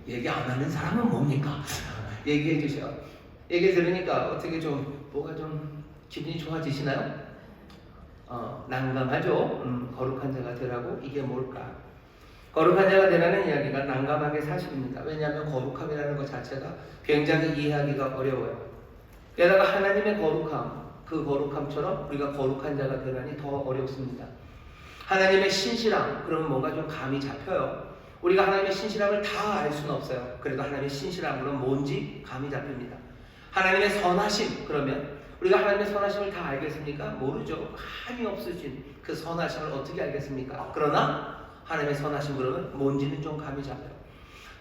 얘기 안 하는 사람은 뭡니까? 얘기해 주셔요. 얘기 들으니까 어떻게 좀 뭐가 좀 기분이 좋아지시나요? 난감하죠. 거룩한 자가 되라고 이게 뭘까? 거룩한 자가 되라는 이야기가 난감하게 사실입니다. 왜냐하면 거룩함이라는 것 자체가 굉장히 이해하기가 어려워요. 게다가 하나님의 거룩함, 그 거룩함처럼 우리가 거룩한 자가 되라니 더 어렵습니다. 하나님의 신실함, 그러면 뭔가 좀 감이 잡혀요. 우리가 하나님의 신실함을 다 알 수는 없어요. 그래도 하나님의 신실함으로는 뭔지 감이 잡힙니다. 하나님의 선하심, 그러면 우리가 하나님의 선하심을 다 알겠습니까? 모르죠. 한이 없으신 그 선하심을 어떻게 알겠습니까? 그러나 하나님의 선하심 그러면 뭔지는 좀 감이 잡혀요.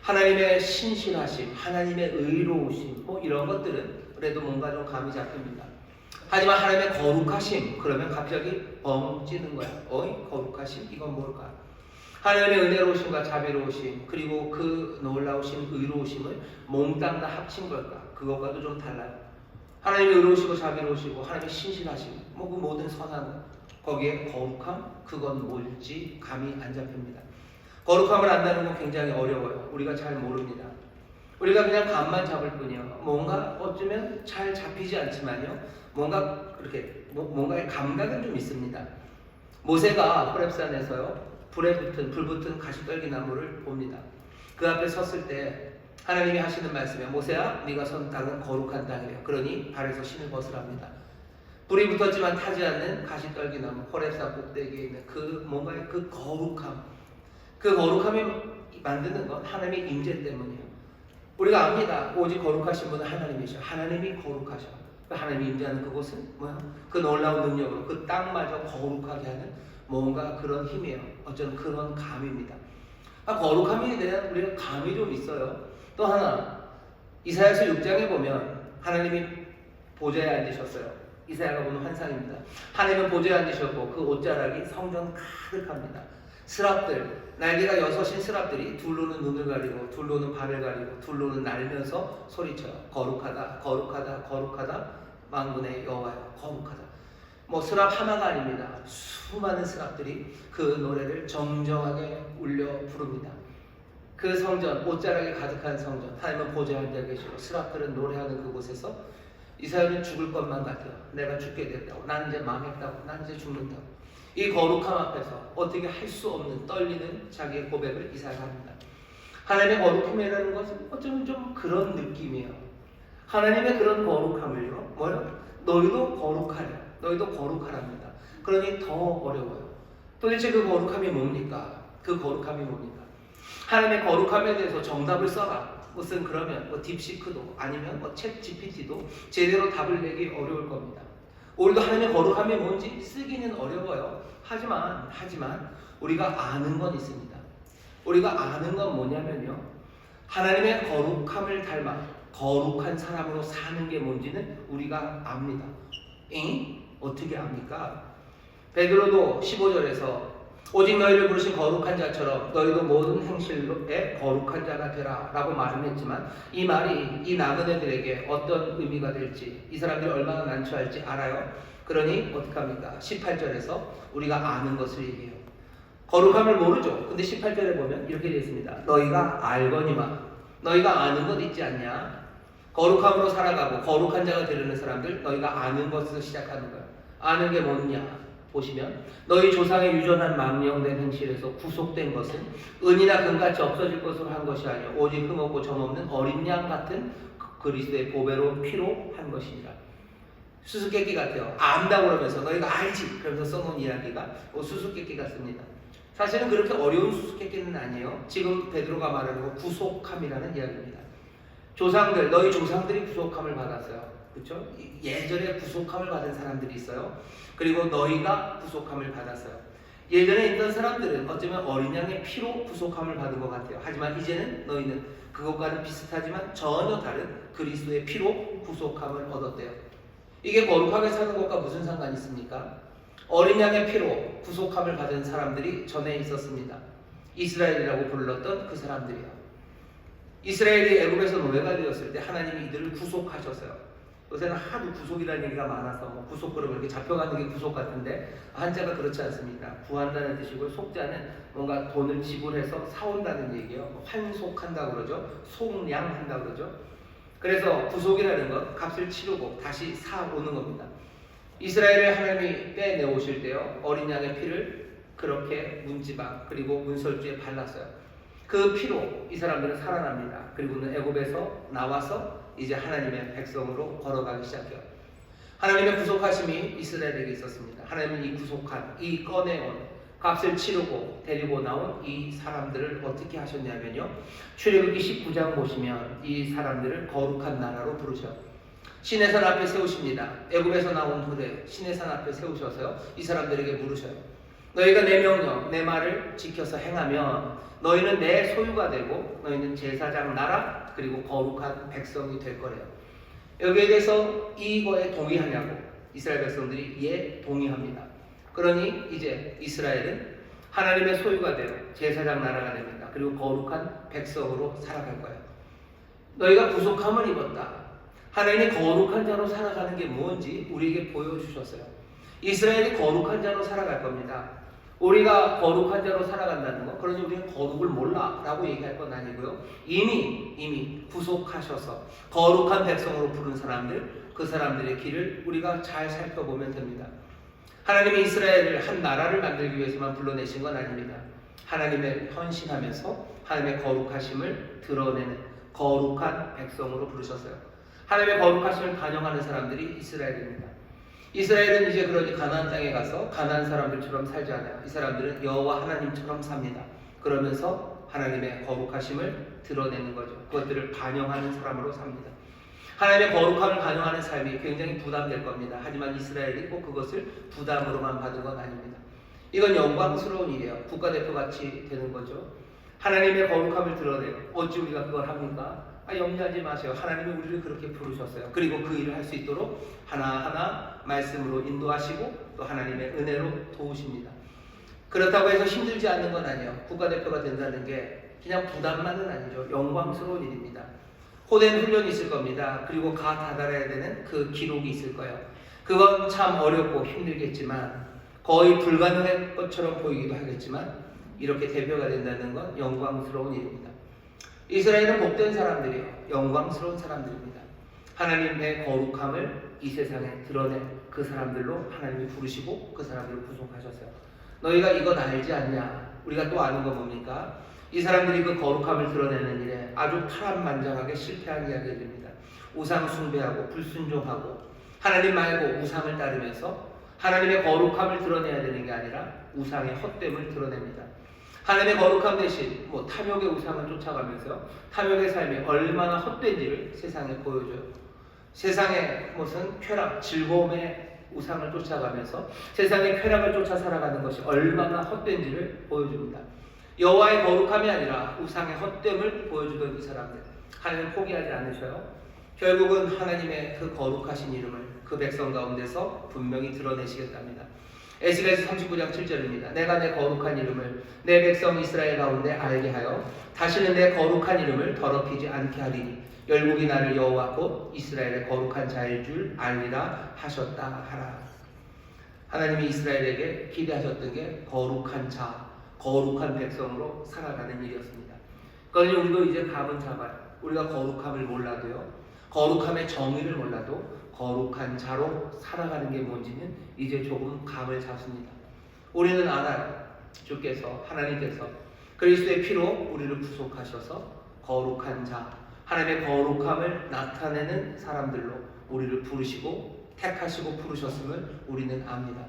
하나님의 신실하심, 하나님의 의로우심 뭐 이런 것들은 그래도 뭔가 좀 감이 잡힙니다. 하지만 하나님의 거룩하심 그러면 갑자기 뻥 찌는 거야. 거룩하심? 이건 뭘까? 하나님의 은혜로우심과 자비로우심 그리고 그 놀라우신 의로우심을 몽땅 다 합친 걸까? 그것과도 좀 달라요. 하나님이 의로우시고 자비로우시고 하나님의 신실하심 그 모든 선한 거기에 거룩함 그건 뭘지 감이 안 잡힙니다. 거룩함을 안다는 건 굉장히 어려워요. 우리가 잘 모릅니다. 우리가 그냥 감만 잡을 뿐이요. 뭔가 어쩌면 잘 잡히지 않지만요. 뭔가 그렇게 뭔가의 감각은 좀 있습니다. 모세가 호렙산에서요. 불 붙은 가시떨기 나무를 봅니다. 그 앞에 섰을 때 하나님이 하시는 말씀에 모세야 네가 선 땅은 거룩한 땅이래. 그러니 발에서 신을 벗으랍니다. 불이 붙었지만 타지 않는 가시떨기 나무 호렙산 꼭대기에 있는 그 뭔가의 그 거룩함 그 거룩함이 만드는 건 하나님의 임재 때문이에요. 우리가 압니다. 오직 거룩하신 분은 하나님이셔. 하나님이 거룩하셔. 하나님이 임재하는 그곳은 뭐야? 그 놀라운 능력으로 그 땅마저 거룩하게 하는 뭔가 그런 힘이에요. 어쩌면 그런 감입니다. 거룩함에 대한 우리가 감이 좀 있어요. 또 하나 이사야서 6장에 보면 하나님이 보좌에 앉으셨어요. 이사야가 보는 환상입니다. 하나님은 보좌에 앉으셨고 그 옷자락이 성전 가득합니다. 스랍들 날개가 6인 스랍들이 둘로는 눈을 가리고 둘로는 발을 가리고 둘로는 날면서 소리쳐요. 거룩하다 거룩하다 거룩하다 만군의 여호와여 거룩하다. 스랍 하나가 아닙니다. 수많은 스랍들이 그 노래를 정정하게 울려 부릅니다. 그 성전, 옷자락이 가득한 성전, 하나님은 보좌에 앉아 계시고 스랍들은 노래하는 그곳에서 이사야는 죽을 것만 같아요. 내가 죽게 됐다고, 난 이제 망했다고, 난 이제 죽는다고. 이 거룩함 앞에서 어떻게 할 수 없는 떨리는 자기의 고백을 이사야가 합니다. 하나님의 거룩함이라는 것은 어쩌면 좀 그런 느낌이에요. 하나님의 그런 거룩함을요, 뭐요? 너희도 거룩하라, 너희도 거룩하랍니다. 그러니 더 어려워요. 도대체 그 거룩함이 뭡니까? 그 거룩함이 뭡니까? 하나님의 거룩함에 대해서 정답을 써라. 무슨 그러면 뭐 딥시크도 아니면 뭐 챗 GPT도 제대로 답을 내기 어려울 겁니다. 우리도 하나님의 거룩함이 뭔지 쓰기는 어려워요. 하지만 우리가 아는 건 있습니다. 우리가 아는 건 뭐냐면요, 하나님의 거룩함을 닮아 거룩한 사람으로 사는 게 뭔지는 우리가 압니다. 어떻게 압니까? 베드로도 15절에서 오직 너희를 부르신 거룩한 자처럼 너희도 모든 행실에 거룩한 자가 되라 라고 말은 했지만, 이 말이 이 나그네들에게 어떤 의미가 될지, 이 사람들이 얼마나 난처할지 알아요. 그러니 어떡합니까? 18절에서 우리가 아는 것을 얘기해요. 거룩함을 모르죠. 근데 18절에 보면 이렇게 되어 있습니다. 너희가 알거니와, 너희가 아는 것 있지 않냐? 거룩함으로 살아가고 거룩한 자가 되려는 사람들, 너희가 아는 것에서 시작하는 거예요. 아는 게 뭐냐? 보시면 너희 조상의 유전한 망령된 행실에서 구속된 것은 은이나 금같이 없어질 것으로 한 것이 아니요 오직 흠없고 점없는 어린 양 같은 그리스도의 보배로운 피로 한 것이니라. 수수께끼 같아요. 안다고 그러면서 너희가 알지 그러면서 써놓은 이야기가 수수께끼 같습니다. 사실은 그렇게 어려운 수수께끼는 아니에요. 지금 베드로가 말하는 거 구속함이라는 이야기입니다. 조상들, 너희 조상들이 구속함을 받았어요. 그렇죠? 예전에 구속함을 받은 사람들이 있어요. 그리고 너희가 구속함을 받았어요. 예전에 있던 사람들은 어쩌면 어린 양의 피로 구속함을 받은 것 같아요. 하지만 이제는 너희는 그것과는 비슷하지만 전혀 다른 그리스도의 피로 구속함을 얻었대요. 이게 거룩하게 사는 것과 무슨 상관이 있습니까? 어린 양의 피로 구속함을 받은 사람들이 전에 있었습니다. 이스라엘이라고 불렀던 그 사람들이요. 이스라엘이 애굽에서 노예가 되었을 때 하나님이 이들을 구속하셨어요. 요새는 하도 구속이라는 얘기가 많아서 뭐 구속 그러면 이렇게 잡혀가는 게 구속 같은데, 한자가 그렇지 않습니다. 구한다는 뜻이고, 속자는 뭔가 돈을 지불해서 사온다는 얘기예요. 환속한다 그러죠. 속량한다 그러죠. 그래서 구속이라는 것, 값을 치르고 다시 사오는 겁니다. 이스라엘을 하나님이 빼내오실 때요, 어린 양의 피를 그렇게 문지방 그리고 문설주에 발랐어요. 그 피로 이 사람들은 살아납니다. 그리고는 애굽에서 나와서 이제 하나님의 백성으로 걸어가기 시작해요. 하나님의 구속하심이 이스라엘에게 있었습니다. 하나님은 이 구속한, 이 꺼내온, 값을 치르고 데리고 나온 이 사람들을 어떻게 하셨냐면요, 출애굽기 19장 보시면 이 사람들을 거룩한 나라로 부르셔. 시내산 앞에 세우십니다. 애굽에서 나온 후에 시내산 앞에 세우셔서요, 이 사람들에게 물으셔요. 너희가 내 명령, 내 말을 지켜서 행하면 너희는 내 소유가 되고 너희는 제사장 나라 그리고 거룩한 백성이 될 거래요. 여기에 대해서 이거에 동의하냐고 이스라엘 백성들이 예, 동의합니다. 그러니 이제 이스라엘은 하나님의 소유가 되어 제사장 나라가 됩니다. 그리고 거룩한 백성으로 살아갈 거예요. 너희가 구속함을 입었다. 하나님이 거룩한 자로 살아가는 게 뭔지 우리에게 보여주셨어요. 이스라엘이 거룩한 자로 살아갈 겁니다. 우리가 거룩한 자로 살아간다는 거, 그러니 우리는 거룩을 몰라 라고 얘기할 건 아니고요, 이미 구속하셔서 거룩한 백성으로 부른 사람들, 그 사람들의 길을 우리가 잘 살펴보면 됩니다. 하나님이 이스라엘을 한 나라를 만들기 위해서만 불러내신 건 아닙니다. 하나님을 헌신하면서 하나님의 거룩하심을 드러내는 거룩한 백성으로 부르셨어요. 하나님의 거룩하심을 반영하는 사람들이 이스라엘입니다. 이스라엘은 이제 그러니 가나안 땅에 가서 가나안 사람들처럼 살지 않아요. 이 사람들은 여호와 하나님처럼 삽니다. 그러면서 하나님의 거룩하심을 드러내는 거죠. 그것들을 반영하는 사람으로 삽니다. 하나님의 거룩함을 반영하는 삶이 굉장히 부담될 겁니다. 하지만 이스라엘이 꼭 그것을 부담으로만 받은 건 아닙니다. 이건 영광스러운 일이에요. 국가대표같이 되는 거죠. 하나님의 거룩함을 드러내고 어찌 우리가 그걸 합니까? 염려하지 마세요. 하나님이 우리를 그렇게 부르셨어요. 그리고 그 일을 할 수 있도록 하나하나 말씀으로 인도하시고 또 하나님의 은혜로 도우십니다. 그렇다고 해서 힘들지 않는 건 아니에요. 국가대표가 된다는 게 그냥 부담만은 아니죠. 영광스러운 일입니다. 호된 훈련이 있을 겁니다. 그리고 가 다달아야 되는 그 기록이 있을 거예요. 그건 참 어렵고 힘들겠지만, 거의 불가능할 것처럼 보이기도 하겠지만, 이렇게 대표가 된다는 건 영광스러운 일입니다. 이스라엘은 복된 사람들이에요. 영광스러운 사람들입니다. 하나님의 거룩함을 이 세상에 드러낸 그 사람들로 하나님이 부르시고 그 사람들을 구속하셨어요. 너희가 이것 알지 않냐? 우리가 또 아는 거 뭡니까? 이 사람들이 그 거룩함을 드러내는 일에 아주 파란만장하게 실패한 이야기를 됩니다. 우상 숭배하고 불순종하고 하나님 말고 우상을 따르면서 하나님의 거룩함을 드러내야 되는 게 아니라 우상의 헛됨을 드러냅니다. 하나님의 거룩함 대신 탐욕의 우상을 쫓아가면서 탐욕의 삶이 얼마나 헛된지를 세상에 보여줘요. 세상의 무슨 쾌락, 즐거움의 우상을 쫓아가면서 세상의 쾌락을 쫓아 살아가는 것이 얼마나 헛된지를 보여줍니다. 여호와의 거룩함이 아니라 우상의 헛됨을 보여주던 이 사람들, 하나님 포기하지 않으셔요. 결국은 하나님의 그 거룩하신 이름을 그 백성 가운데서 분명히 드러내시겠답니다. 에스겔서 39장 7절입니다. 내가 내 거룩한 이름을 내 백성 이스라엘 가운데 알게 하여 다시는 내 거룩한 이름을 더럽히지 않게 하리니 열국이 나를 여호와 곧 이스라엘의 거룩한 자일 줄 알리라 하셨다 하라. 하나님이 이스라엘에게 기대하셨던 게 거룩한 자, 거룩한 백성으로 살아가는 일이었습니다. 그러니 우리도 이제 감은 잡아요. 우리가 거룩함을 몰라도요, 거룩함의 정의를 몰라도 거룩한 자로 살아가는 게 뭔지는 이제 조금 감을 잡습니다. 우리는 알아요. 주께서, 하나님께서 그리스도의 피로 우리를 구속하셔서 거룩한 자, 하나님의 거룩함을 나타내는 사람들로 우리를 부르시고 택하시고 부르셨음을 우리는 압니다.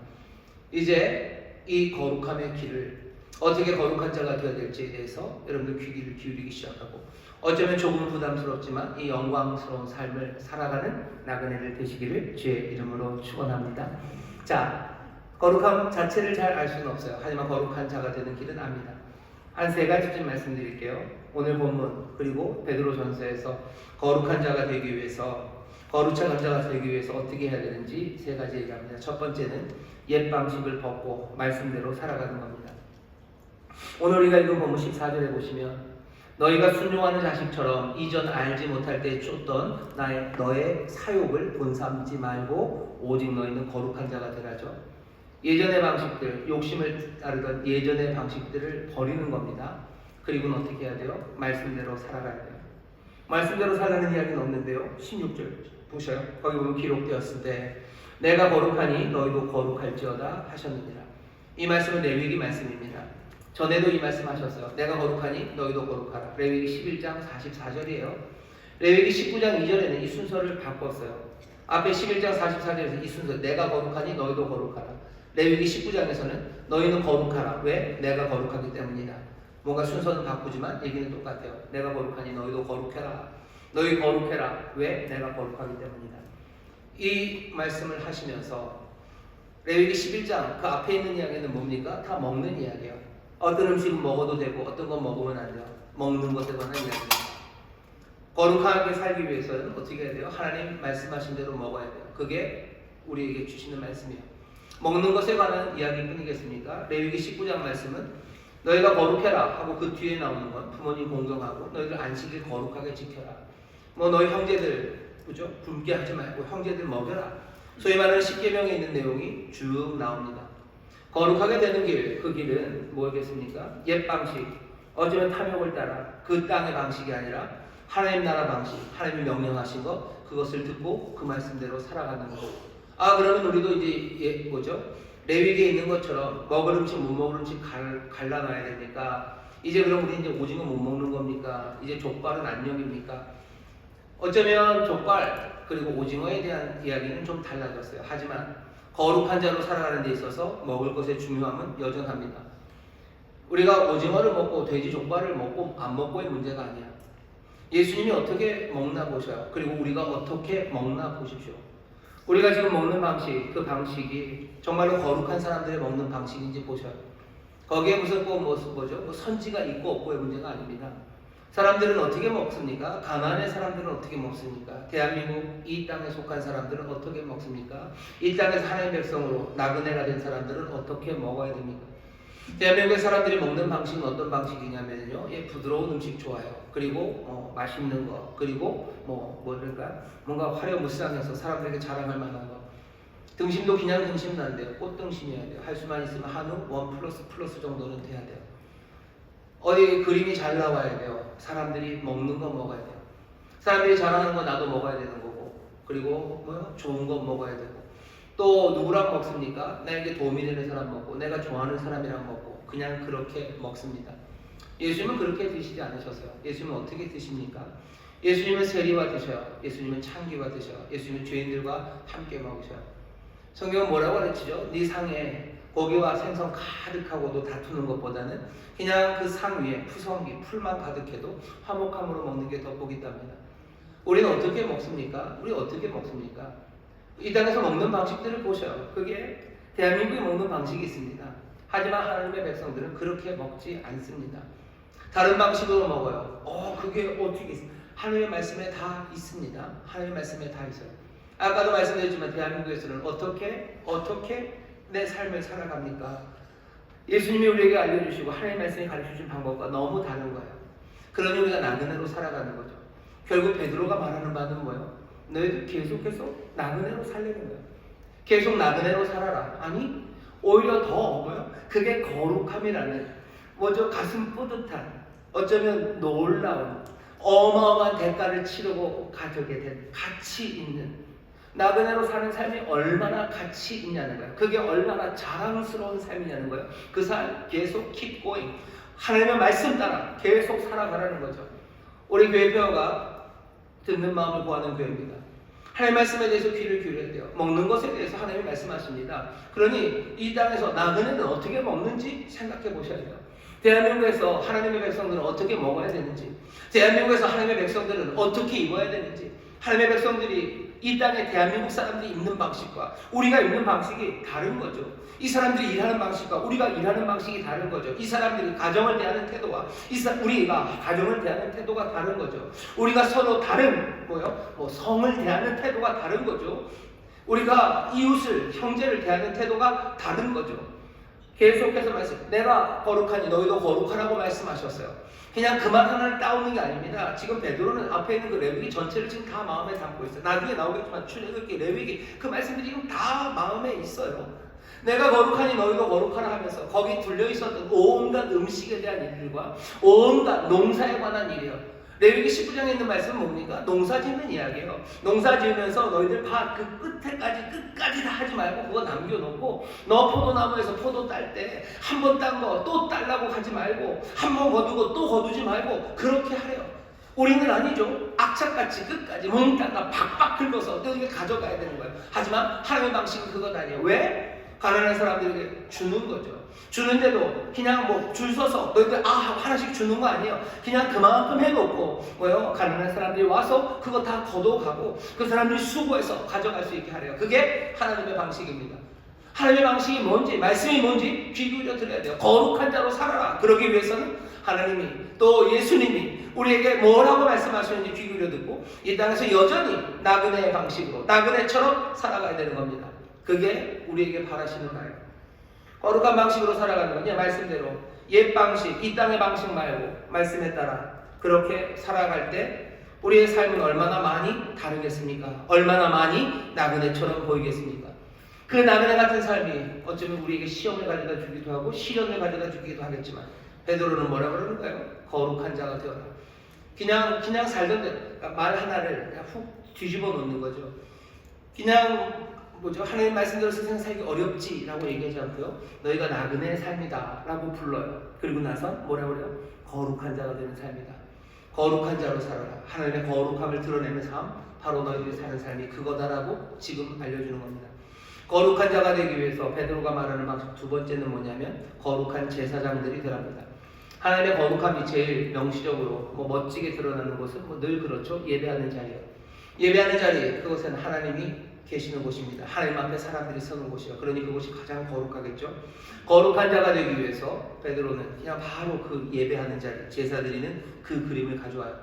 이제 이 거룩함의 길을 어떻게 거룩한 자가 되어야 될지에 대해서 여러분들 귀를 기울이기 시작하고, 어쩌면 조금 부담스럽지만 이 영광스러운 삶을 살아가는 나그네들 되시기를 주의 이름으로 축원합니다. 자, 거룩함 자체를 잘 알 수는 없어요. 하지만 거룩한 자가 되는 길은 압니다. 한 세 가지쯤 말씀드릴게요. 오늘 본문 그리고 베드로전서에서 거룩한 자가 되기 위해서, 거룩한 자가 되기 위해서 어떻게 해야 되는지 세 가지 얘기합니다. 첫 번째는 옛 방식을 벗고 말씀대로 살아가는 겁니다. 오늘 우리가 읽은 본문 14절에 보시면 너희가 순종하는 자식처럼 이전 알지 못할 때 쫓던 너의 사욕을 본삼지 말고 오직 너희는 거룩한 자가 되라죠. 예전의 방식들, 욕심을 따르던 예전의 방식들을 버리는 겁니다. 그리고는 어떻게 해야 돼요? 말씀대로 살아가야 돼요. 말씀대로 살라는 이야기는 없는데요. 16절 보셔요. 거기 보면 기록되었을 때 내가 거룩하니 너희도 거룩할지어다 하셨느니라. 이 말씀은 레위기 말씀입니다. 전에도 이 말씀 하셨어요. 내가 거룩하니 너희도 거룩하라. 레위기 11장 44절이에요. 레위기 19장 2절에는 이 순서를 바꿨어요. 앞에 11장 44절에서 이 순서, 내가 거룩하니 너희도 거룩하라. 레위기 19장에서는 너희는 거룩하라. 왜? 내가 거룩하기 때문이다. 뭔가 순서는 바꾸지만 얘기는 똑같아요. 내가 거룩하니 너희도 거룩해라. 너희 거룩해라. 왜? 내가 거룩하기 때문이다. 이 말씀을 하시면서 레위기 11장 그 앞에 있는 이야기는 뭡니까? 다 먹는 이야기예요. 어떤 음식은 먹어도 되고 어떤 건 먹으면 안 돼요. 먹는 것에 관한 이야기입니다. 거룩하게 살기 위해서는 어떻게 해야 돼요? 하나님 말씀하신 대로 먹어야 돼요. 그게 우리에게 주시는 말씀이에요. 먹는 것에 관한 이야기뿐이겠습니까? 레위기 19장 말씀은 너희가 거룩해라 하고 그 뒤에 나오는 건 부모님 공경하고 너희들 안식일 거룩하게 지켜라. 너희 형제들 그죠? 굶게 하지 말고 형제들 먹여라. 소위 말하는 10계명에 있는 내용이 쭉 나옵니다. 거룩하게 되는 길, 그 길은 뭐겠습니까? 옛 방식, 어쩌면 탐욕을 따라 그 땅의 방식이 아니라 하나님 나라 방식, 하나님이 명령하신 것, 그것을 듣고 그 말씀대로 살아가는 것. 그러면 우리도 이제 레위기에 있는 것처럼 먹을 음식, 못 먹을 음식 갈라놔야 되니까 이제 그럼 우리 이제 오징어 못 먹는 겁니까? 이제 족발은 안녕입니까? 어쩌면 족발 그리고 오징어에 대한 이야기는 좀 달라졌어요. 하지만 거룩한 자로 살아가는 데 있어서 먹을 것의 중요함은 여전합니다. 우리가 오징어를 먹고 돼지 족발을 먹고 안 먹고의 문제가 아니야. 예수님이 어떻게 먹나 보셔요. 그리고 우리가 어떻게 먹나 보십시오. 우리가 지금 먹는 방식, 그 방식이 정말로 거룩한 사람들이 먹는 방식인지 보셔요. 거기에 무슨 선지가 있고 없고의 문제가 아닙니다. 사람들은 어떻게 먹습니까? 가나안의 사람들은 어떻게 먹습니까? 대한민국 이 땅에 속한 사람들은 어떻게 먹습니까? 이 땅에서 하나님의 백성으로 나그네가 된 사람들은 어떻게 먹어야 됩니까? 대한민국의 사람들이 먹는 방식은 어떤 방식이냐면요, 부드러운 음식 좋아요. 그리고 맛있는 거, 그리고 뭔가 화려무쌍해서 사람들에게 자랑할 만한 거. 등심도 그냥 등심은 안 돼요. 꽃등심이어야 돼요. 할 수만 있으면 한우 1++ 정도는 돼야 돼요. 어디 그림이 잘 나와야 돼요. 사람들이 먹는 거 먹어야 돼요. 사람들이 잘하는 거 나도 먹어야 되는 거고, 그리고 좋은 거 먹어야 되고, 또 누구랑 먹습니까? 나에게 도움이 되는 사람 먹고 내가 좋아하는 사람이랑 먹고 그냥 그렇게 먹습니다. 예수님은 그렇게 드시지 않으셨어요. 예수님은 어떻게 드십니까? 예수님은 세리와 드셔요. 예수님은 창기와 드셔요. 예수님은 죄인들과 함께 먹으셔요. 성경은 뭐라고 가르치죠? 네 상에 고기와 생선 가득하고도 다투는 것보다는 그냥 그 상 위에 푸성기, 풀만 가득해도 화목함으로 먹는 게 더 복이 있답니다. 우리는 어떻게 먹습니까? 우리 어떻게 먹습니까? 이 땅에서 먹는 방식들을 보셔요. 그게 대한민국이 먹는 방식이 있습니다. 하지만 하나님의 백성들은 그렇게 먹지 않습니다. 다른 방식으로 먹어요. 그게 어떻게 있어요? 하나님의 말씀에 다 있습니다. 하나님의 말씀에 다 있어요. 아까도 말씀드렸지만 대한민국에서는 어떻게 내 삶을 살아갑니까? 예수님이 우리에게 알려주시고 하나님의 말씀이 가르쳐준 방법과 너무 다른 거예요. 그러니 우리가 나그네로 살아가는 거죠. 결국 베드로가 말하는 바는 뭐예요? 너희들 계속해서 나그네로 살려는 거예요. 계속 나그네로 살아라. 아니 오히려 더 뭐예요? 그게 거룩함이라는 뭐죠? 가슴 뿌듯한 어쩌면 놀라운 어마어마한 대가를 치르고 가져게 된 가치 있는 나그네로 사는 삶이 얼마나 가치 있냐는 거예요. 그게 얼마나 자랑스러운 삶이냐는 거예요. 그 삶 계속 keep going. 하나님의 말씀 따라 계속 살아가라는 거죠. 우리 교회 배우가 듣는 마음을 구하는 교회입니다. 하나님의 말씀에 대해서 귀를 기울여야 돼요. 먹는 것에 대해서 하나님이 말씀하십니다. 그러니 이 땅에서 나그네는 어떻게 먹는지 생각해 보셔야 돼요. 대한민국에서 하나님의 백성들은 어떻게 먹어야 되는지, 대한민국에서 하나님의 백성들은 어떻게 입어야 되는지, 하나님의 백성들이 이 땅에 대한민국 사람들이 입는 방식과 우리가 입는 방식이 다른 거죠. 이 사람들이 일하는 방식과 우리가 일하는 방식이 다른 거죠. 이 사람들이 가정을 대하는 태도와 우리가 가정을 대하는 태도가 다른 거죠. 우리가 서로 다른 성을 대하는 태도가 다른 거죠. 우리가 이웃을 형제를 대하는 태도가 다른 거죠. 계속해서 내가 거룩하니 너희도 거룩하라고 말씀하셨어요. 그냥 그 말 하나를 따오는 게 아닙니다. 지금 베드로는 앞에 있는 그 레위기 전체를 지금 다 마음에 담고 있어요. 나중에 나오겠지만 출애굽기, 레위기 그 말씀들이 지금 다 마음에 있어요. 내가 거룩하니 너희도 거룩하라 하면서 거기 둘려 있었던 온갖 음식에 대한 일들과 온갖 농사에 관한 일이에요. 레위기 19장에 있는 말씀은 뭡니까? 농사 짓는 이야기예요. 농사 지으면서 너희들 그 끝까지 다 하지 말고 그거 남겨놓고 너 포도나무에서 포도 딸 때 한 번 딴 거 또 딸라고 하지 말고 한 번 거두고 또 거두지 말고 그렇게 하래요. 우리는 아니죠. 악착같이 끝까지 몽땅 팍팍 긁어서 너희가 가져가야 되는 거예요. 하지만 하나님의 방식은 그것 아니에요. 왜? 가난한 사람들에게 주는 거죠. 주는데도 그냥 줄 서서 너희들 하나씩 주는 거 아니에요. 그냥 그만큼 해놓고 가난한 사람들이 와서 그거 다 걷어가고 그 사람들이 수고해서 가져갈 수 있게 하래요. 그게 하나님의 방식입니다. 하나님의 방식이 뭔지, 말씀이 뭔지 귀 기울여 들어야 돼요. 거룩한 자로 살아라. 그러기 위해서는 하나님이 또 예수님이 우리에게 뭐라고 말씀하시는지 귀 기울여 듣고 이 땅에서 여전히 나그네의 방식으로 나그네처럼 살아가야 되는 겁니다. 그게 우리에게 바라시는 바예요. 거룩한 방식으로 살아가는 거냐? 말씀대로 옛 방식, 이 땅의 방식 말고 말씀에 따라 그렇게 살아갈 때 우리의 삶은 얼마나 많이 다르겠습니까? 얼마나 많이 나그네처럼 보이겠습니까? 그 나그네 같은 삶이 어쩌면 우리에게 시험을 가져다 주기도 하고 시련을 가져다 주기도 하겠지만 베드로는 뭐라고 그러는가요? 거룩한 자가 되어라. 그냥 살던 대로 말 하나를 그냥 훅 뒤집어 놓는 거죠. 그냥 하나님 말씀대로 세상 살기 어렵지라고 얘기하지 않고요. 너희가 나그네의 삶이다 라고 불러요. 그리고 나서 뭐라고 그래요? 거룩한 자가 되는 삶이다. 거룩한 자로 살아라. 하나님의 거룩함을 드러내는 삶, 바로 너희들이 사는 삶이 그거다라고 지금 알려주는 겁니다. 거룩한 자가 되기 위해서 베드로가 말하는 방식 두 번째는 뭐냐면 거룩한 제사장들이 되랍니다. 하나님의 거룩함이 제일 명시적으로 멋지게 드러나는 것은 늘 그렇죠. 예배하는 자리예요. 예배하는 자리, 그것은 하나님이 계시는 곳입니다. 하나님 앞에 사람들이 서는 곳이요. 그러니 그곳이 가장 거룩하겠죠. 거룩한 자가 되기 위해서 베드로는 그냥 바로 그 예배하는 자리, 제사 드리는 그 그림을 가져와요.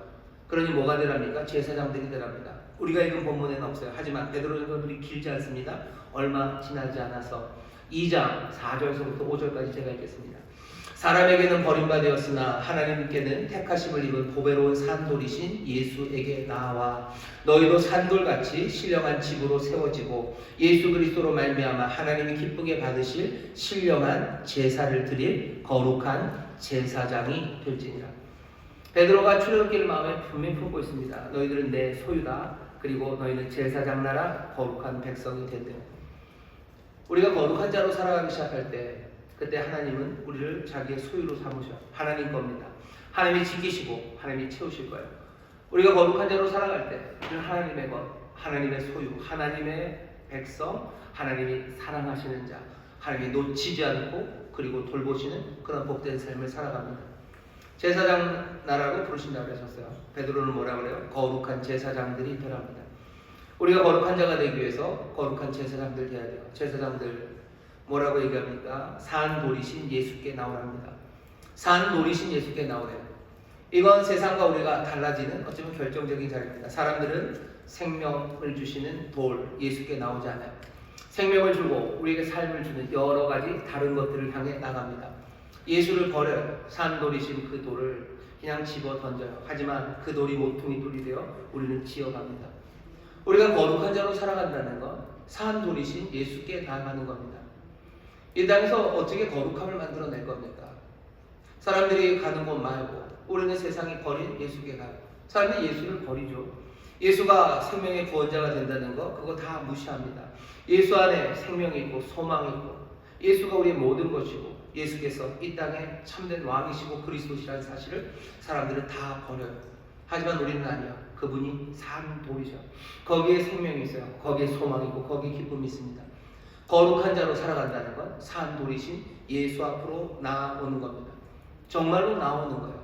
그러니 뭐가 되랍니까? 제사장들이 되랍니다. 우리가 읽은 본문에는 없어요. 하지만 베드로전서들이 길지 않습니다. 얼마 지나지 않아서 2장 4절에서부터 5절까지 제가 읽겠습니다. 사람에게는 버림받았으나 하나님께는 택하심을 입은 보배로운 산돌이신 예수에게 나와 너희도 산돌같이 신령한 집으로 세워지고 예수 그리스도로 말미암아 하나님이 기쁘게 받으실 신령한 제사를 드릴 거룩한 제사장이 될지니라. 베드로가 출애굽기를 마음에 분명히 품고 있습니다. 너희들은 내 소유다. 그리고 너희는 제사장 나라 거룩한 백성이 된대요. 우리가 거룩한 자로 살아가기 시작할 때 그때 하나님은 우리를 자기의 소유로 삼으셔. 하나님 겁니다. 하나님이 지키시고 하나님이 채우실 거예요. 우리가 거룩한 자로 살아갈 때 우리는 하나님의 것, 하나님의 소유, 하나님의 백성, 하나님이 사랑하시는 자, 하나님이 놓치지 않고 그리고 돌보시는 그런 복된 삶을 살아갑니다. 제사장 나라로 부르신다고 하셨어요. 베드로는 뭐라고 그래요? 거룩한 제사장들이 되랍니다. 우리가 거룩한 자가 되기 위해서 거룩한 제사장들 돼야 돼요. 제사장들 뭐라고 얘기합니까? 산 돌이신 예수께 나오랍니다. 산 돌이신 예수께 나오래요. 이건 세상과 우리가 달라지는 어쩌면 결정적인 자리입니다. 사람들은 생명을 주시는 돌 예수께 나오지 않아요. 생명을 주고 우리에게 삶을 주는 여러 가지 다른 것들을 향해 나갑니다. 예수를 버려요. 산 돌이신 그 돌을 그냥 집어 던져요. 하지만 그 돌이 모퉁이 돌이 되어 우리는 지어갑니다. 우리가 거룩한 자로 살아간다는 건 산 돌이신 예수께 나아가는 겁니다. 이 땅에서 어떻게 거룩함을 만들어낼 겁니까? 사람들이 가는 곳 말고 우리는 세상이 버린 예수께 가요. 사람들이 예수를 버리죠. 예수가 생명의 구원자가 된다는 거 그거 다 무시합니다. 예수 안에 생명이 있고 소망이 있고 예수가 우리의 모든 것이고 예수께서 이 땅에 참된 왕이시고 그리스도시라는 사실을 사람들은 다 버려요. 하지만 우리는 아니요. 그분이 산 돌이셔. 거기에 생명이 있어요. 거기에 소망이 있고 거기에 기쁨이 있습니다. 거룩한 자로 살아간다는 건 산 돌이신 예수 앞으로 나아오는 겁니다. 정말로 나오는 거예요.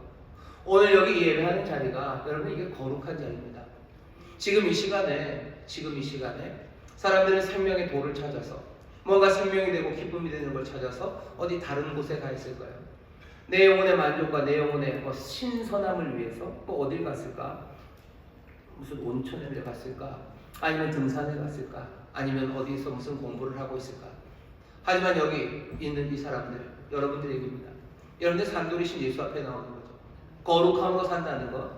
오늘 여기 예배하는 자리가 여러분 이게 거룩한 자리입니다. 지금 이 시간에 사람들은 생명의 돌을 찾아서 뭔가 생명이 되고 기쁨이 되는 걸 찾아서 어디 다른 곳에 가 있을 거예요. 내 영혼의 만족과 내 영혼의 신선함을 위해서 어딜 갔을까? 무슨 온천에 갔을까? 아니면 등산에 갔을까? 아니면 어디서 무슨 공부를 하고 있을까? 하지만 여기 있는 이 사람들, 여러분들 얘기입니다. 여러분들 산돌이신 예수 앞에 나오는 거죠. 거룩함으로 산다는 것.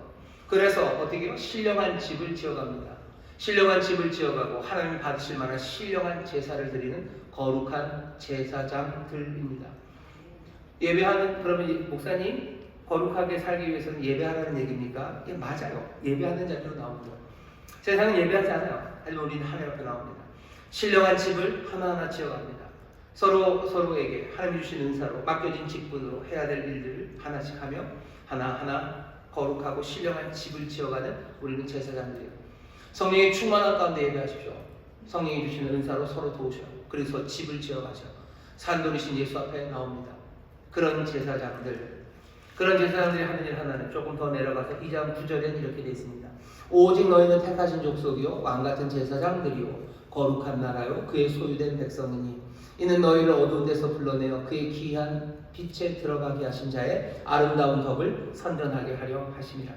그래서 어떻게 신령한 집을 지어갑니다. 신령한 집을 지어가고 하나님이 받으실 만한 신령한 제사를 드리는 거룩한 제사장들입니다. 예배하는 그러면 목사님 거룩하게 살기 위해서는 예배하라는 얘기입니까? 예, 맞아요. 예배하는 자리로 나옵니다. 세상은 예배하지 않아요. 하지만 우리는 하나님 앞에 나옵니다. 신령한 집을 하나하나 지어갑니다. 서로에게 하나님 주신 은사로 맡겨진 직분으로 해야 될 일들을 하나씩 하며 하나하나 거룩하고 신령한 집을 지어가는 우리는 제사장들이에요. 성령의 충만한 가운데 예배하십시오. 성령이 주시는 은사로 서로 도우셔. 그래서 집을 지어가셔. 산돌이신 예수 앞에 나옵니다. 그런 제사장들이 하는 일 하나는 조금 더 내려가서 2장 9절에는 이렇게 되어 있습니다. 오직 너희는 택하신 족속이요 왕같은 제사장들이요 거룩한 나라요 그의 소유된 백성이니 이는 너희를 어두운 데서 불러내어 그의 귀한 빛에 들어가게 하신 자의 아름다운 덕을 선전하게 하려 하심이라.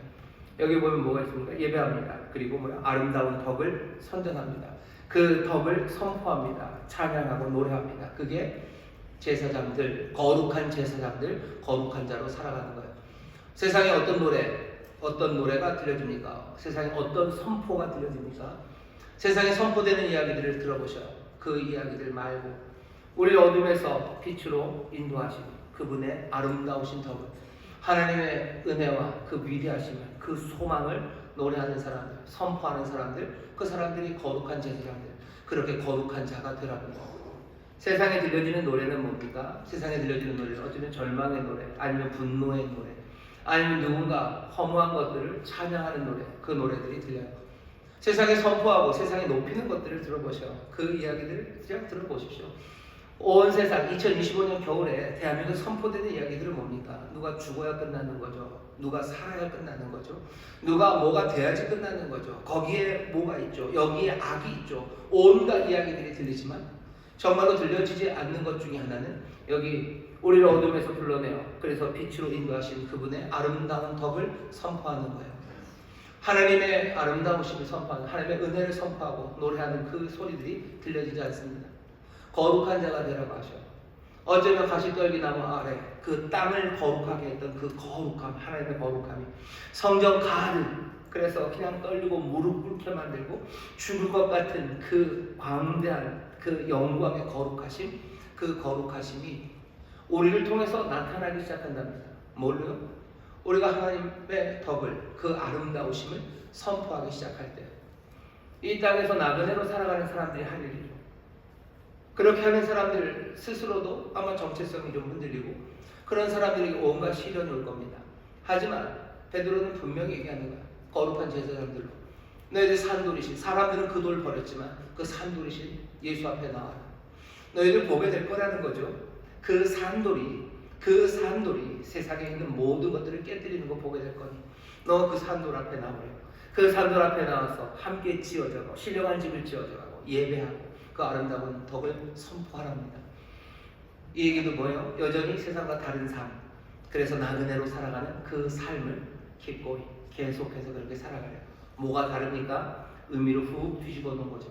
여기 보면 뭐가 있습니까? 예배합니다. 그리고 아름다운 덕을 선전합니다. 그 덕을 선포합니다. 찬양하고 노래합니다. 그게 제사장들, 거룩한 제사장들, 거룩한 자로 살아가는 거예요. 세상에 어떤 노래가 들려집니까? 세상에 어떤 선포가 들려집니까? 세상에 선포되는 이야기들을 들어보셔요. 그 이야기들 말고 우리 어둠에서 빛으로 인도하신 그분의 아름다우신 덕을, 하나님의 은혜와 그 위대하심을, 그 소망을 노래하는 사람들, 선포하는 사람들, 그 사람들이 거룩한 제사장들, 그렇게 거룩한 자가 되라는 거. 세상에 들려지는 노래는 뭡니까? 세상에 들려지는 노래는 어쩌면 절망의 노래, 아니면 분노의 노래, 아니면 누군가 허무한 것들을 찬양하는 노래, 그 노래들이 들려요. 세상에 선포하고 세상에 높이는 것들을 들어보셔. 그 이야기들을 그냥 들어보십시오. 온 세상 2025년 겨울에 대한민국 선포되는 이야기들은 뭡니까? 누가 죽어야 끝나는 거죠. 누가 살아야 끝나는 거죠. 누가 뭐가 돼야지 끝나는 거죠. 거기에 뭐가 있죠. 여기에 악이 있죠. 온갖 이야기들이 들리지만 정말로 들려지지 않는 것 중에 하나는 여기 우리를 어둠에서 불러내어 그래서 빛으로 인도하신 그분의 아름다운 덕을 선포하는 거예요. 하나님의 아름다우심을 선포하는, 하나님의 은혜를 선포하고 노래하는 그 소리들이 들려지지 않습니다. 거룩한 자가 되라고 하셔. 어쩌면 가시떨기 나무 아래 그 땅을 거룩하게 했던 그 거룩함, 하나님의 거룩함이 성전 가득, 그래서 그냥 떨리고 무릎 꿇게 만들고 죽을 것 같은 그 광대한 그 영광의 거룩하심, 그 거룩하심이 우리를 통해서 나타나기 시작한답니다. 뭘로요? 우리가 하나님의 덕을, 그 아름다우심을 선포하기 시작할 때 이 땅에서 나그네로 살아가는 사람들이 할 일이죠. 그렇게 하는 사람들 스스로도 아마 정체성이 좀 흔들리고 그런 사람들에게 온갖 시련이 올 겁니다. 하지만 베드로는 분명히 얘기하는 거야. 거룩한 제사장들로 너희들 산돌이신, 사람들은 그 돌 버렸지만 그 산돌이신 예수 앞에 나와라. 너희들 보게 될 거라는 거죠. 그 산돌이 세상에 있는 모든 것들을 깨뜨리는 거 보게 될 거니 너 그 산돌 앞에 나오래요. 그 산돌 앞에 나와서 함께 지어져가고 신령한 집을 지어져가고 예배하고 그 아름다운 덕을 선포하랍니다. 이 얘기도 뭐예요? 여전히 세상과 다른 삶, 그래서 나그네로 살아가는 그 삶을 기꺼이 계속해서 그렇게 살아가래요. 뭐가 다릅니까? 의미로 훅 뒤집어 놓은 거죠.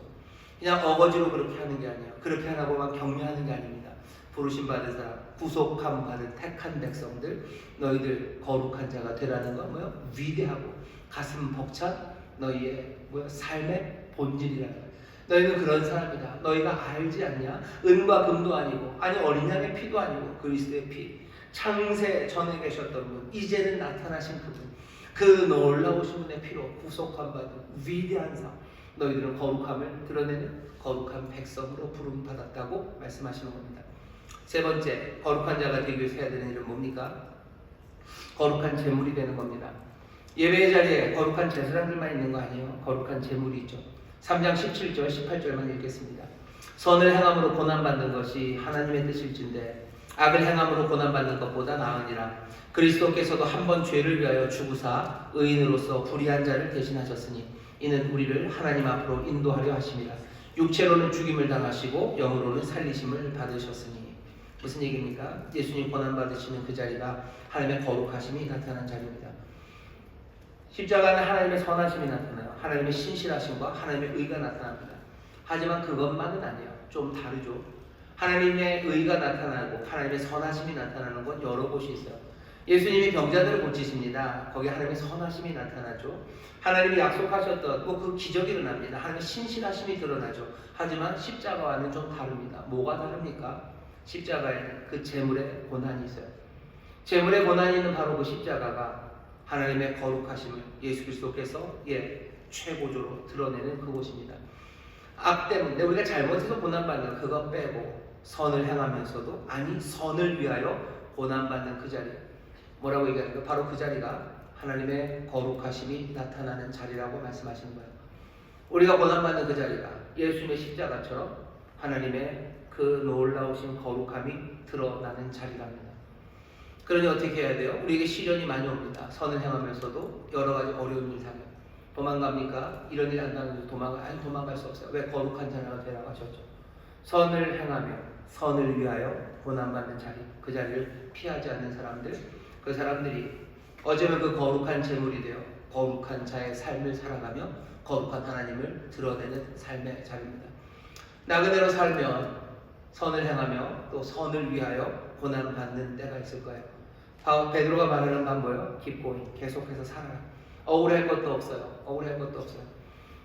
그냥 어거지로 그렇게 하는 게 아니에요. 그렇게 하라고만 격려하는 게 아닙니다. 부르심 받은 사람, 구속함 받은 택한 백성들, 너희들 거룩한 자가 되라는 건 뭐예요? 위대하고 가슴 벅찬 너희의 삶의 본질이라는 거예요. 너희는 그런 사람이다. 너희가 알지 않냐? 은과 금도 아니고, 아니 어린 양의 피도 아니고 그리스도의 피, 창세 전에 계셨던 분, 이제는 나타나신 그분, 그 놀라우신 분의 피로 구속함 받은 위대한 삶, 너희들은 거룩함을 드러내는 거룩한 백성으로 부름 받았다고 말씀하시는 겁니다. 세 번째, 거룩한 자가 되기 위해서 해야 되는 일은 뭡니까? 거룩한 제물이 되는 겁니다. 예배의 자리에 거룩한 제사장들만 있는 거 아니에요. 거룩한 제물이 있죠. 3장 17절 18절만 읽겠습니다. 선을 행함으로 고난받는 것이 하나님의 뜻일진데 악을 행함으로 고난받는 것보다 나으니라. 그리스도께서도 한 번 죄를 위하여 죽으사 의인으로서 불의한 자를 대신하셨으니 이는 우리를 하나님 앞으로 인도하려 하심이라. 육체로는 죽임을 당하시고 영으로는 살리심을 받으셨으니. 무슨 얘기입니까? 예수님 고난받으시는 그 자리가 하나님의 거룩하심이 나타난 자리입니다. 십자가는 하나님의 선하심이 나타나요. 하나님의 신실하심과 하나님의 의가 나타납니다. 하지만 그것만은 아니에요. 좀 다르죠. 하나님의 의가 나타나고 하나님의 선하심이 나타나는 건 여러 곳이 있어요. 예수님이 병자들을 고치십니다. 거기에 하나님의 선하심이 나타나죠. 하나님이 약속하셨던 그 기적이 일어납니다. 하나님의 신실하심이 드러나죠. 하지만 십자가와는 좀 다릅니다. 뭐가 다릅니까? 십자가에는 그 제물의 고난이 있어요. 제물의 고난이 있는 바로 그 십자가가 하나님의 거룩하심을 예수 그리스도께서 최고조로 드러내는 그곳입니다. 악 때문에 우리가 잘못해서 고난받는 그거 빼고 선을 행하면서도 아니 선을 위하여 고난받는 그 자리, 뭐라고 얘기하는가? 바로 그 자리가 하나님의 거룩하심이 나타나는 자리라고 말씀하시는 거예요. 우리가 고난받는 그 자리가 예수님의 십자가처럼 하나님의 그 놀라우신 거룩함이 드러나는 자리랍니다. 그러니 어떻게 해야 돼요? 우리에게 시련이 많이 옵니다. 선을 행하면서도 여러 가지 어려운 일 당해요. 도망갑니까? 이런 일 한다면 도망갈 수 없어요. 왜? 거룩한 자가 되라고 하셨죠. 선을 행하며 선을 위하여 고난받는 자리, 그 자리를 피하지 않는 사람들, 그 사람들이 어쩌면 그 거룩한 제물이 되어 거룩한 자의 삶을 살아가며 거룩한 하나님을 드러내는 삶의 자리입니다. 나그네로 살면 선을 행하며 또 선을 위하여 고난받는 때가 있을 거예요. 베드로가 말하는 건 뭐예요? 기꺼이 계속해서 살아라. 억울할 것도 없어요. 억울할 것도 없어요.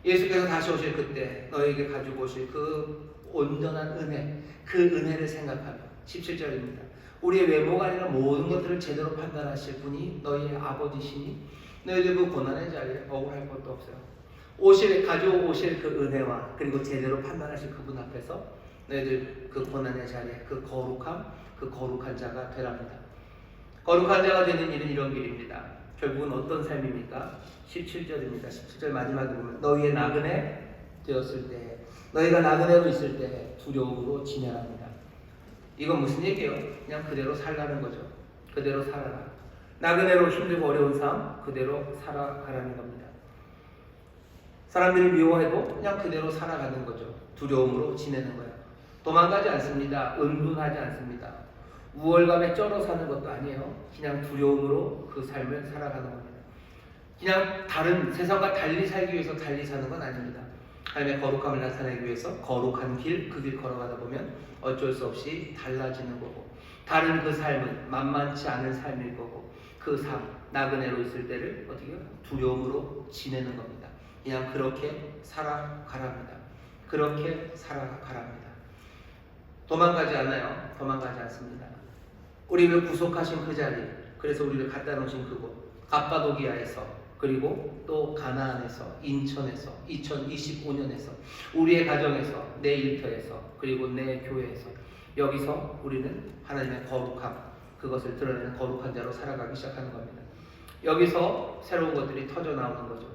예수께서 다시 오실 그때 너에게 가지고 오실 그 온전한 은혜, 그 은혜를 생각하며 17절입니다. 우리의 외모가 아니라 모든 것들을 제대로 판단하실 분이 너희의 아버지시니 너희들 그 고난의 자리에 억울할 것도 없어요. 가지고 오실 그 은혜와 그리고 제대로 판단하실 그분 앞에서 너희들 그 고난의 자리에 그 거룩함, 그 거룩한 자가 되랍니다. 거룩한 자가 되는 일은 이런 길입니다. 결국은 어떤 삶입니까? 17절입니다. 17절 마지막에 보면 너희의 나그네 되었을 때, 너희가 나그네로 있을 때 두려움으로 지내랍니다. 이건 무슨 얘기예요? 그냥 그대로 살라는 거죠. 그대로 살아라. 나그네로 힘들고 어려운 삶 그대로 살아가라는 겁니다. 사람들이 미워해도 그냥 그대로 살아가는 거죠. 두려움으로 지내는 거예요. 도망가지 않습니다. 은둔하지 않습니다. 우월감에 쩔어 사는 것도 아니에요. 그냥 두려움으로 그 삶을 살아가는 겁니다. 그냥 다른 세상과 달리 살기 위해서 달리 사는 건 아닙니다. 하나님의 거룩함을 나타내기 위해서 거룩한 길, 그 길 걸어가다 보면 어쩔 수 없이 달라지는 거고 다른 그 삶은 만만치 않은 삶일 거고 그 삶, 나그네로 있을 때를 어떻게 해요? 두려움으로 지내는 겁니다. 그냥 그렇게 살아가랍니다. 그렇게 살아가랍니다. 도망가지 않아요. 도망가지 않습니다. 우리를 구속하신 그 자리, 그래서 우리를 갖다 놓으신 그곳, 갑바도기아에서 그리고 또 가나안에서, 인천에서, 2025년에서, 우리의 가정에서, 내 일터에서, 그리고 내 교회에서, 여기서 우리는 하나님의 거룩함, 그것을 드러내는 거룩한 자로 살아가기 시작하는 겁니다. 여기서 새로운 것들이 터져 나오는 거죠.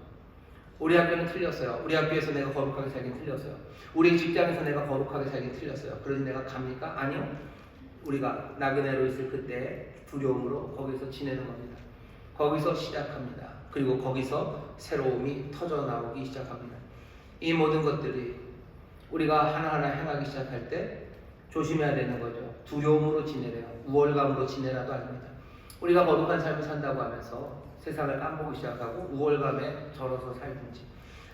우리 학교는 틀렸어요. 우리 학교에서 내가 거룩하게 살긴 틀렸어요. 우리 직장에서 내가 거룩하게 살긴 틀렸어요. 그러니 내가 갑니까? 아니요. 우리가 나그네로 있을 그때 두려움으로 거기서 지내는 겁니다. 거기서 시작합니다. 그리고 거기서 새로움이 터져 나오기 시작합니다. 이 모든 것들이 우리가 하나하나 행하기 시작할 때 조심해야 되는 거죠. 두려움으로 지내래요. 우월감으로 지내라도 아닙니다. 우리가 거룩한 삶을 산다고 하면서 세상을 깜보기 시작하고 우월감에 절어서 살든지,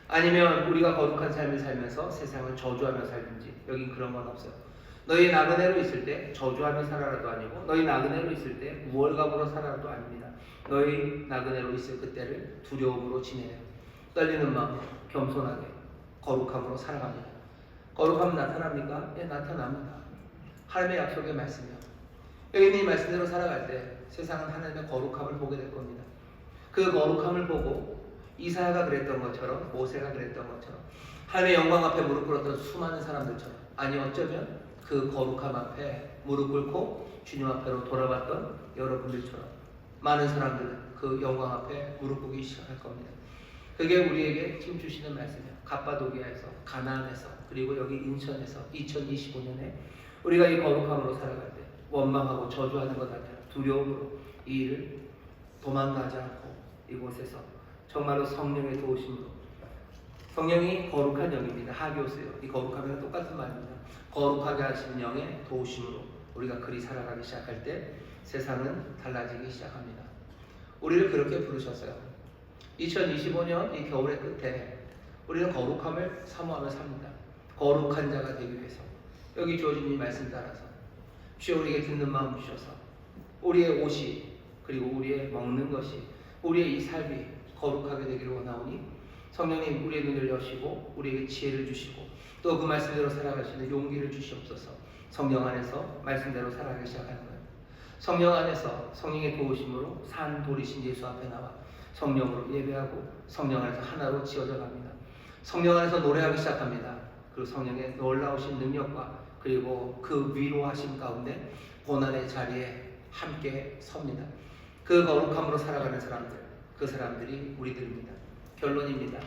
아니면 우리가 거룩한 삶을 살면서 세상을 저주하며 살든지, 여긴 그런 건 없어요. 너희 나그네로 있을 때 저주하며 살아라도 아니고, 너희 나그네로 있을 때 우월감으로 살아라도 아닙니다. 너희 나그네로 있을 그때를 두려움으로 지내요. 떨리는 마음, 겸손하게 거룩함으로 살아갑니다. 거룩함은 나타납니까? 예, 나타납니다. 하나님의 약속의 말씀이요. 여기 있는 이 말씀대로 살아갈 때 세상은 하나님의 거룩함을 보게 될 겁니다. 그 거룩함을 보고 이사야가 그랬던 것처럼, 모세가 그랬던 것처럼, 하나님의 영광 앞에 무릎 꿇었던 수많은 사람들처럼, 아니 어쩌면 그 거룩함 앞에 무릎 꿇고 주님 앞으로 돌아왔던 여러분들처럼 많은 사람들은 그 영광 앞에 무릎 꿇기 시작할 겁니다. 그게 우리에게 힘 주시는 말씀이에요. 갑바도기아에서, 가나안에서, 그리고 여기 인천에서 2025년에 우리가 이 거룩함으로 살아갈 때 원망하고 저주하는 것 아니라 두려움으로 이 일을 도망가지 않고 이곳에서 정말로 성령의 도우심으로, 성령이 거룩한 영입니다. 하기오스요. 이 거룩함이랑 똑같은 말입니다. 거룩하게 하시는 영의 도우심으로 우리가 그리 살아가기 시작할 때 세상은 달라지기 시작합니다. 우리를 그렇게 부르셨어요. 2025년 이 겨울의 끝에 우리는 거룩함을 사모하며 삽니다. 거룩한 자가 되기 위해서 여기 주어진 이 말씀 따라서 주여 우리에게 듣는 마음 주셔서 우리의 옷이, 그리고 우리의 먹는 것이, 우리의 이 삶이 거룩하게 되기를 원하오니 성령님 우리의 눈을 여시고 우리에게 지혜를 주시고 또 그 말씀대로 살아가시는 용기를 주시옵소서. 성령 안에서 말씀대로 살아가기 시작하는 거예요. 성령 안에서 성령의 도우심으로 산 돌이신 예수 앞에 나와 성령으로 예배하고 성령 안에서 하나로 지어져 갑니다. 성령 안에서 노래하기 시작합니다. 그 성령의 놀라우신 능력과 그리고 그 위로하심 가운데 고난의 자리에 함께 섭니다. 그 거룩함으로 살아가는 사람들, 그 사람들이 우리들입니다. 결론입니다.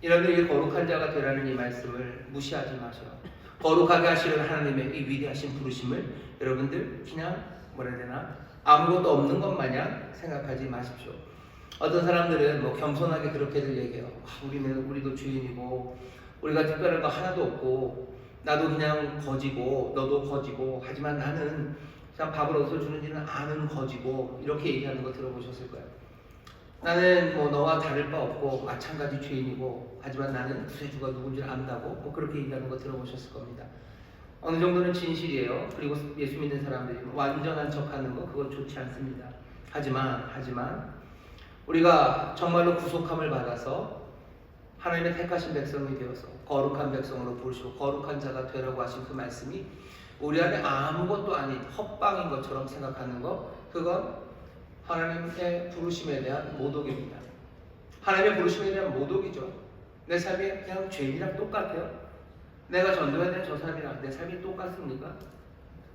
여러분들이 거룩한 자가 되라는 이 말씀을 무시하지 마셔요. 거룩하게 하시는 하나님의 이 위대하신 부르심을 여러분들 그냥 뭐라 해야 되나 아무것도 없는 것 마냥 생각하지 마십시오. 어떤 사람들은 뭐 겸손하게 그렇게들 얘기해요. 우리도 주인이고 우리가 특별한 거 하나도 없고 나도 그냥 거지고 너도 거지고 하지만 나는 그냥 밥을 어디서 주는지는 아는 거지고 이렇게 얘기하는 거 들어보셨을 거예요. 나는 뭐 너와 다를 바 없고 마찬가지 죄인이고 하지만 나는 구세주가 누군지 안다고 뭐 그렇게 얘기하는 거 들어보셨을 겁니다. 어느 정도는 진실이에요. 그리고 예수 믿는 사람들이 완전한 척하는 거 그건 좋지 않습니다. 하지만 우리가 정말로 구속함을 받아서 하나님의 택하신 백성이 되어서 거룩한 백성으로 부르시고 거룩한 자가 되라고 하신 그 말씀이 우리 안에 아무것도 아닌 헛방인 것처럼 생각하는 거, 그건 하나님의 부르심에 대한 모독입니다. 하나님의 부르심에 대한 모독이죠. 내 삶이 그냥 죄인이랑 똑같아요. 내가 전도해야 되는 저 사람이랑 내 삶이 똑같습니까?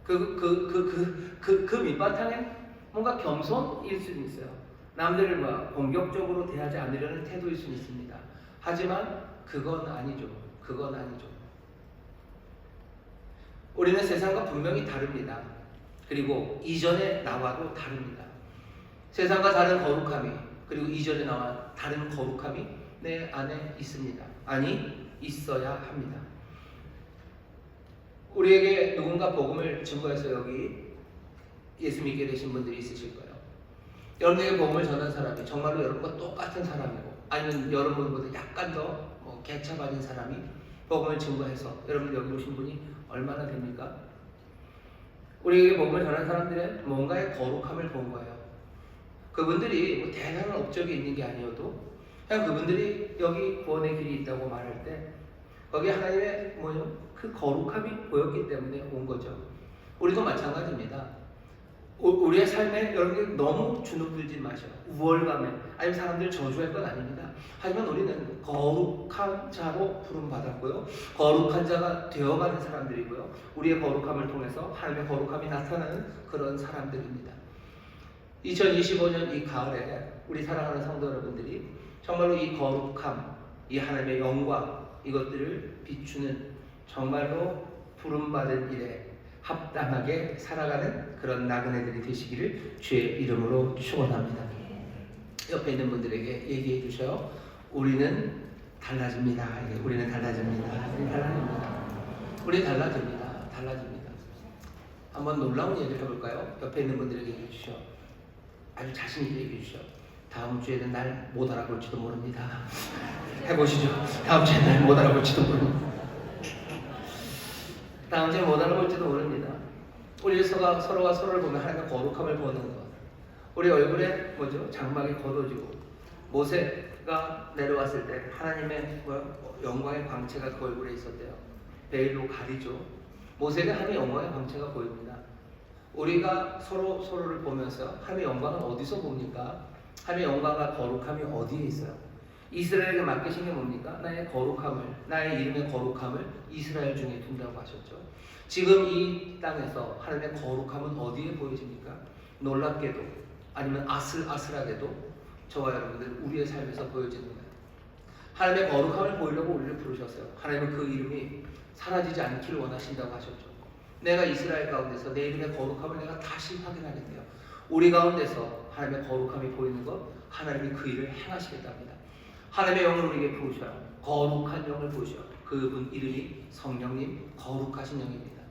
그 밑바탕에 뭔가 겸손일 수는 있어요. 남들을 막 공격적으로 대하지 않으려는 태도일 수는 있습니다. 하지만 그건 아니죠. 우리는 세상과 분명히 다릅니다. 그리고 이전의 나와도 다릅니다. 세상과 다른 거룩함이, 그리고 이전의 나와 다른 거룩함이 내 안에 있습니다. 아니, 있어야 합니다. 우리에게 누군가 복음을 증거해서 여기 예수 믿게 되신 분들이 있으실 거예요. 여러분에게 복음을 전한 사람이 정말로 여러분과 똑같은 사람이고, 아니면 여러분보다 약간 더 개차 받은 사람이 복음을 증거해서 여러분 여기 오신 분이 얼마나 됩니까? 우리에게 복음을 전한 사람들은 뭔가의 거룩함을 본 거예요. 그분들이 뭐 대단한 업적이 있는 게 아니어도 그냥 그분들이 여기 구원의 길이 있다고 말할 때 거기에 하나님의 그 거룩함이 보였기 때문에 온 거죠. 우리도 마찬가지입니다. 우리의 삶에 여러분들 너무 주눅들지 마셔. 우월감에 아니면 사람들 저주할 건 아닙니다. 하지만 우리는 거룩한 자로 부름받았고요. 거룩한 자가 되어가는 사람들이고요. 우리의 거룩함을 통해서 하나님의 거룩함이 나타나는 그런 사람들입니다. 2025년 이 가을에 우리 사랑하는 성도 여러분들이 정말로 이 거룩함, 이 하나님의 영광, 이것들을 비추는 정말로 부름받은 일에 합당하게 살아가는 그런 나그네들이 되시기를 주의 이름으로 축원합니다. 옆에 있는 분들에게 얘기해 주셔요. 우리는 달라집니다. 우리는 달라집니다. 우리 달라집니다. 우리 달라집니다. 달라집니다. 한번 놀라운 얘기를 해볼까요? 옆에 있는 분들에게 얘기해 주셔. 아주 자신 있게 얘기해 주셔. 다음 주에는 날 못 알아볼지도 모릅니다. 해보시죠. 다음 주에 날 못 알아볼지도 모릅니다. 다음 주에 못 알아볼지도 모릅니다. 우리 서로가 서로를 보면 하나님의 거룩함을 보는 것. 우리 얼굴에 장막이 걷어지고 모세가 내려왔을 때 하나님의 영광의 광채가 그 얼굴에 있었대요. 베일로 가리죠. 모세가 하나님의 영광의 광채가 보입니다. 우리가 서로를 보면서 하나님의 영광은 어디서 봅니까? 하나님의 영광과 거룩함이 어디에 있어요? 이스라엘에게 맡기신 게 뭡니까? 나의 거룩함을, 나의 이름의 거룩함을 이스라엘 중에 둔다고 하셨죠. 지금 이 땅에서 하나님의 거룩함은 어디에 보여집니까? 놀랍게도 아니면 아슬아슬하게도 저와 여러분들 우리의 삶에서 보여지는 거예요. 하나님의 거룩함을 보이려고 우리를 부르셨어요. 하나님은 그 이름이 사라지지 않기를 원하신다고 하셨죠. 내가 이스라엘 가운데서 내 이름의 거룩함을 내가 다시 확인하겠대요. 우리 가운데서 하나님의 거룩함이 보이는 것, 하나님이 그 일을 행하시겠답니다. 하나님의 영을 우리에게 부으셔요. 거룩한 영을 부으셔요. 그분 이름이 성령님, 거룩하신 영입니다.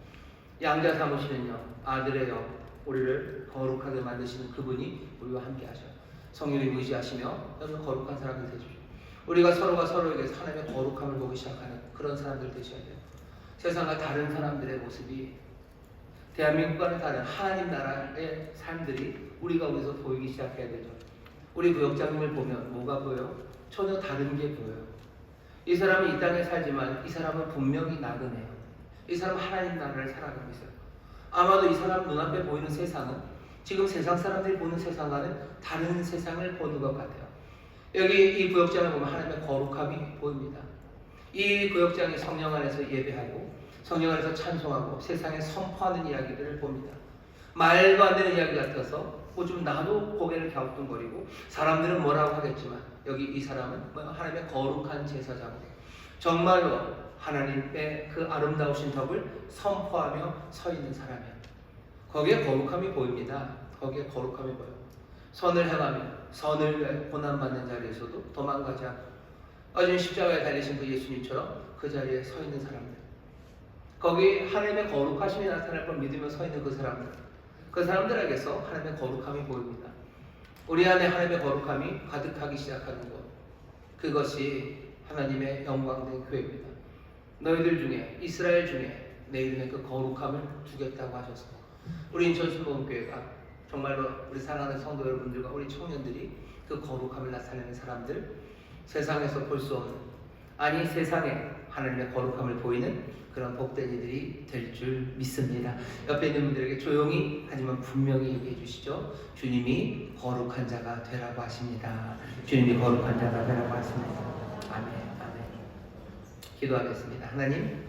양자 삼으시는 영, 아들의 영, 우리를 거룩하게 만드시는 그분이 우리와 함께 하셔요. 성령님 의지하시며 여러분 거룩한 사람들 되십시오. 우리가 서로가 서로에게 하나님의 거룩함을 보기 시작하는 그런 사람들 되셔야 돼요. 세상과 다른 사람들의 모습이 대한민국과는 다른 하나님 나라의 삶들이 우리 가운데서 보이기 시작해야 되죠. 우리 구역장님을 보면 뭐가 보여요? 전혀 다른 게 보여요. 이 사람은 이 땅에 살지만 이 사람은 분명히 나그네요. 이 사람은 하나님 나라를 살아가고 있어요. 아마도 이 사람 눈앞에 보이는 세상은 지금 세상 사람들이 보는 세상과는 다른 세상을 보는 것 같아요. 여기 이 구역장을 보면 하나님의 거룩함이 보입니다. 이 구역장이 성령 안에서 예배하고 성령 안에서 찬송하고 세상에 선포하는 이야기들을 봅니다. 말도 안 되는 이야기 같아서 좀 나도 고개를 갸우뚱거리고 사람들은 뭐라고 하겠지만 여기 이 사람은 하나님의 거룩한 제사장으로 정말로 하나님의 그 아름다우신 덕을 선포하며 서 있는 사람이에요. 거기에 거룩함이 보입니다. 거기에 거룩함이 보여요. 선을 행하며 선을 위해 고난받는 자리에서도 도망가지 않고 어제 십자가에 달리신 그 예수님처럼 그 자리에 서 있는 사람들, 거기 하나님의 거룩하심이 나타날 걸 믿으며 서 있는 그 사람들, 그 사람들에게서 하나님의 거룩함이 보입니다. 우리 안에 하나님의 거룩함이 가득하기 시작하는 것, 그것이 하나님의 영광된 교회입니다. 너희들 중에 이스라엘 중에 내 이름의 그 거룩함을 두겠다고 하셨습니다. 우리 인천순복음교회가 정말로 우리 사랑하는 성도 여러분들과 우리 청년들이 그 거룩함을 나타내는 사람들, 세상에서 볼 수 없는, 아니 세상에 하나님의 거룩함을 보이는 그런 복된 이들이 될 줄 믿습니다. 옆에 있는 분들에게 조용히 하지만 분명히 얘기해 주시죠. 주님이 거룩한 자가 되라고 하십니다. 주님이 거룩한 자가 되라고 하십니다. 아멘, 아멘. 기도하겠습니다. 하나님,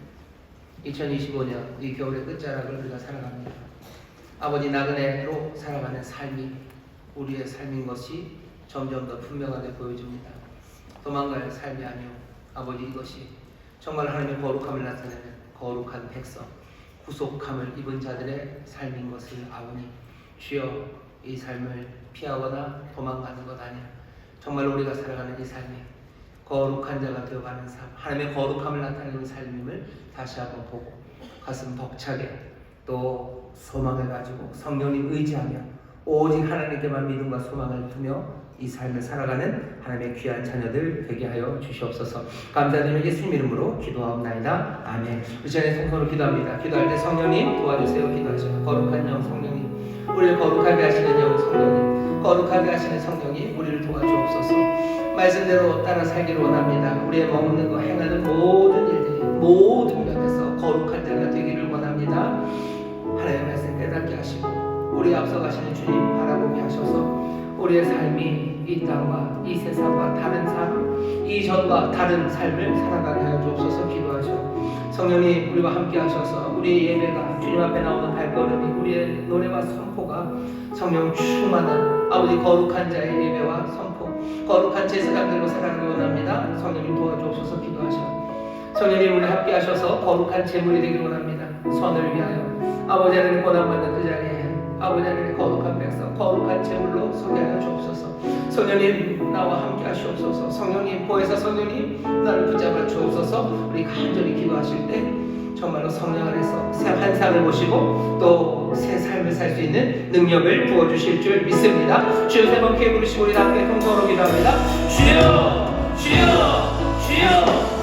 2025년 이 겨울의 끝자락을 우리가 살아갑니다. 아버지, 나그네로 살아가는 삶이 우리의 삶인 것이 점점 더 분명하게 보여집니다. 도망갈 삶이 아니오. 아버지, 이것이 정말 하나님의 거룩함을 나타내는 거룩한 백성, 구속함을 입은 자들의 삶인 것을 아오니 주여, 이 삶을 피하거나 도망가는 것 아니라 정말 우리가 살아가는 이 삶이 거룩한 자가 되어가는 삶, 하나님의 거룩함을 나타내는 삶임을 다시 한번 보고 가슴 벅차게 또 소망을 가지고 성령님 의지하며 오직 하나님께만 믿음과 소망을 두며 이 삶을 살아가는 하나님의 귀한 자녀들 되게 하여 주시옵소서. 감사드리며 예수님 이름으로 기도하옵나이다. 아멘. 우리 전에 성서로 기도합니다. 기도할 때 성령님 도와주세요. 기도하시고 거룩한 영 성령님, 우리를 거룩하게 하시는 영 성령님, 거룩하게 하시는 성령님, 우리를 도와주옵소서. 말씀대로 따라 살기를 원합니다. 우리의 먹는 거, 행하는 모든 일들이 모든 면에서 거룩한 자가 되기를 원합니다. 하나님의 말씀 깨닫게 하시고 우리 앞서 가시는 주님 바라보게 하셔서 우리의 삶이 이 땅과 이 세상과 다른 삶, 이전과 다른 삶을 살아가게 하여 주옵소서. 기도하죠. 성령님 우리와 함께 하셔서 우리의 예배가 주님 앞에 나오는 발걸음이, 우리의 노래와 선포가 성령 충만한 아버지 거룩한 자의 예배와 선포, 거룩한 제사장들로 살아가기 원합니다. 성령님 도와주옵소서. 기도하셔. 성령님 우리 함께 하셔서 거룩한 제물이 되길 원합니다. 선을 위하여 아버지 하나님 권한받는 그 자리에 아버지 하나님 거룩한 백성, 거룩한 제물로 서게 하여 주옵소서. 성령님 나와 함께 하시옵소서. 성령님 보혜사 성령님 나를 붙잡아 주옵소서. 우리 간절히 기도하실 때 정말로 성령 안에서 새 한 삶을 보시고 또 새 삶을 살 수 있는 능력을 부어주실 줄 믿습니다. 주여 세 번 크게 부르시고 우리 함께 통성으로 기도합니다. 주여 주여 주여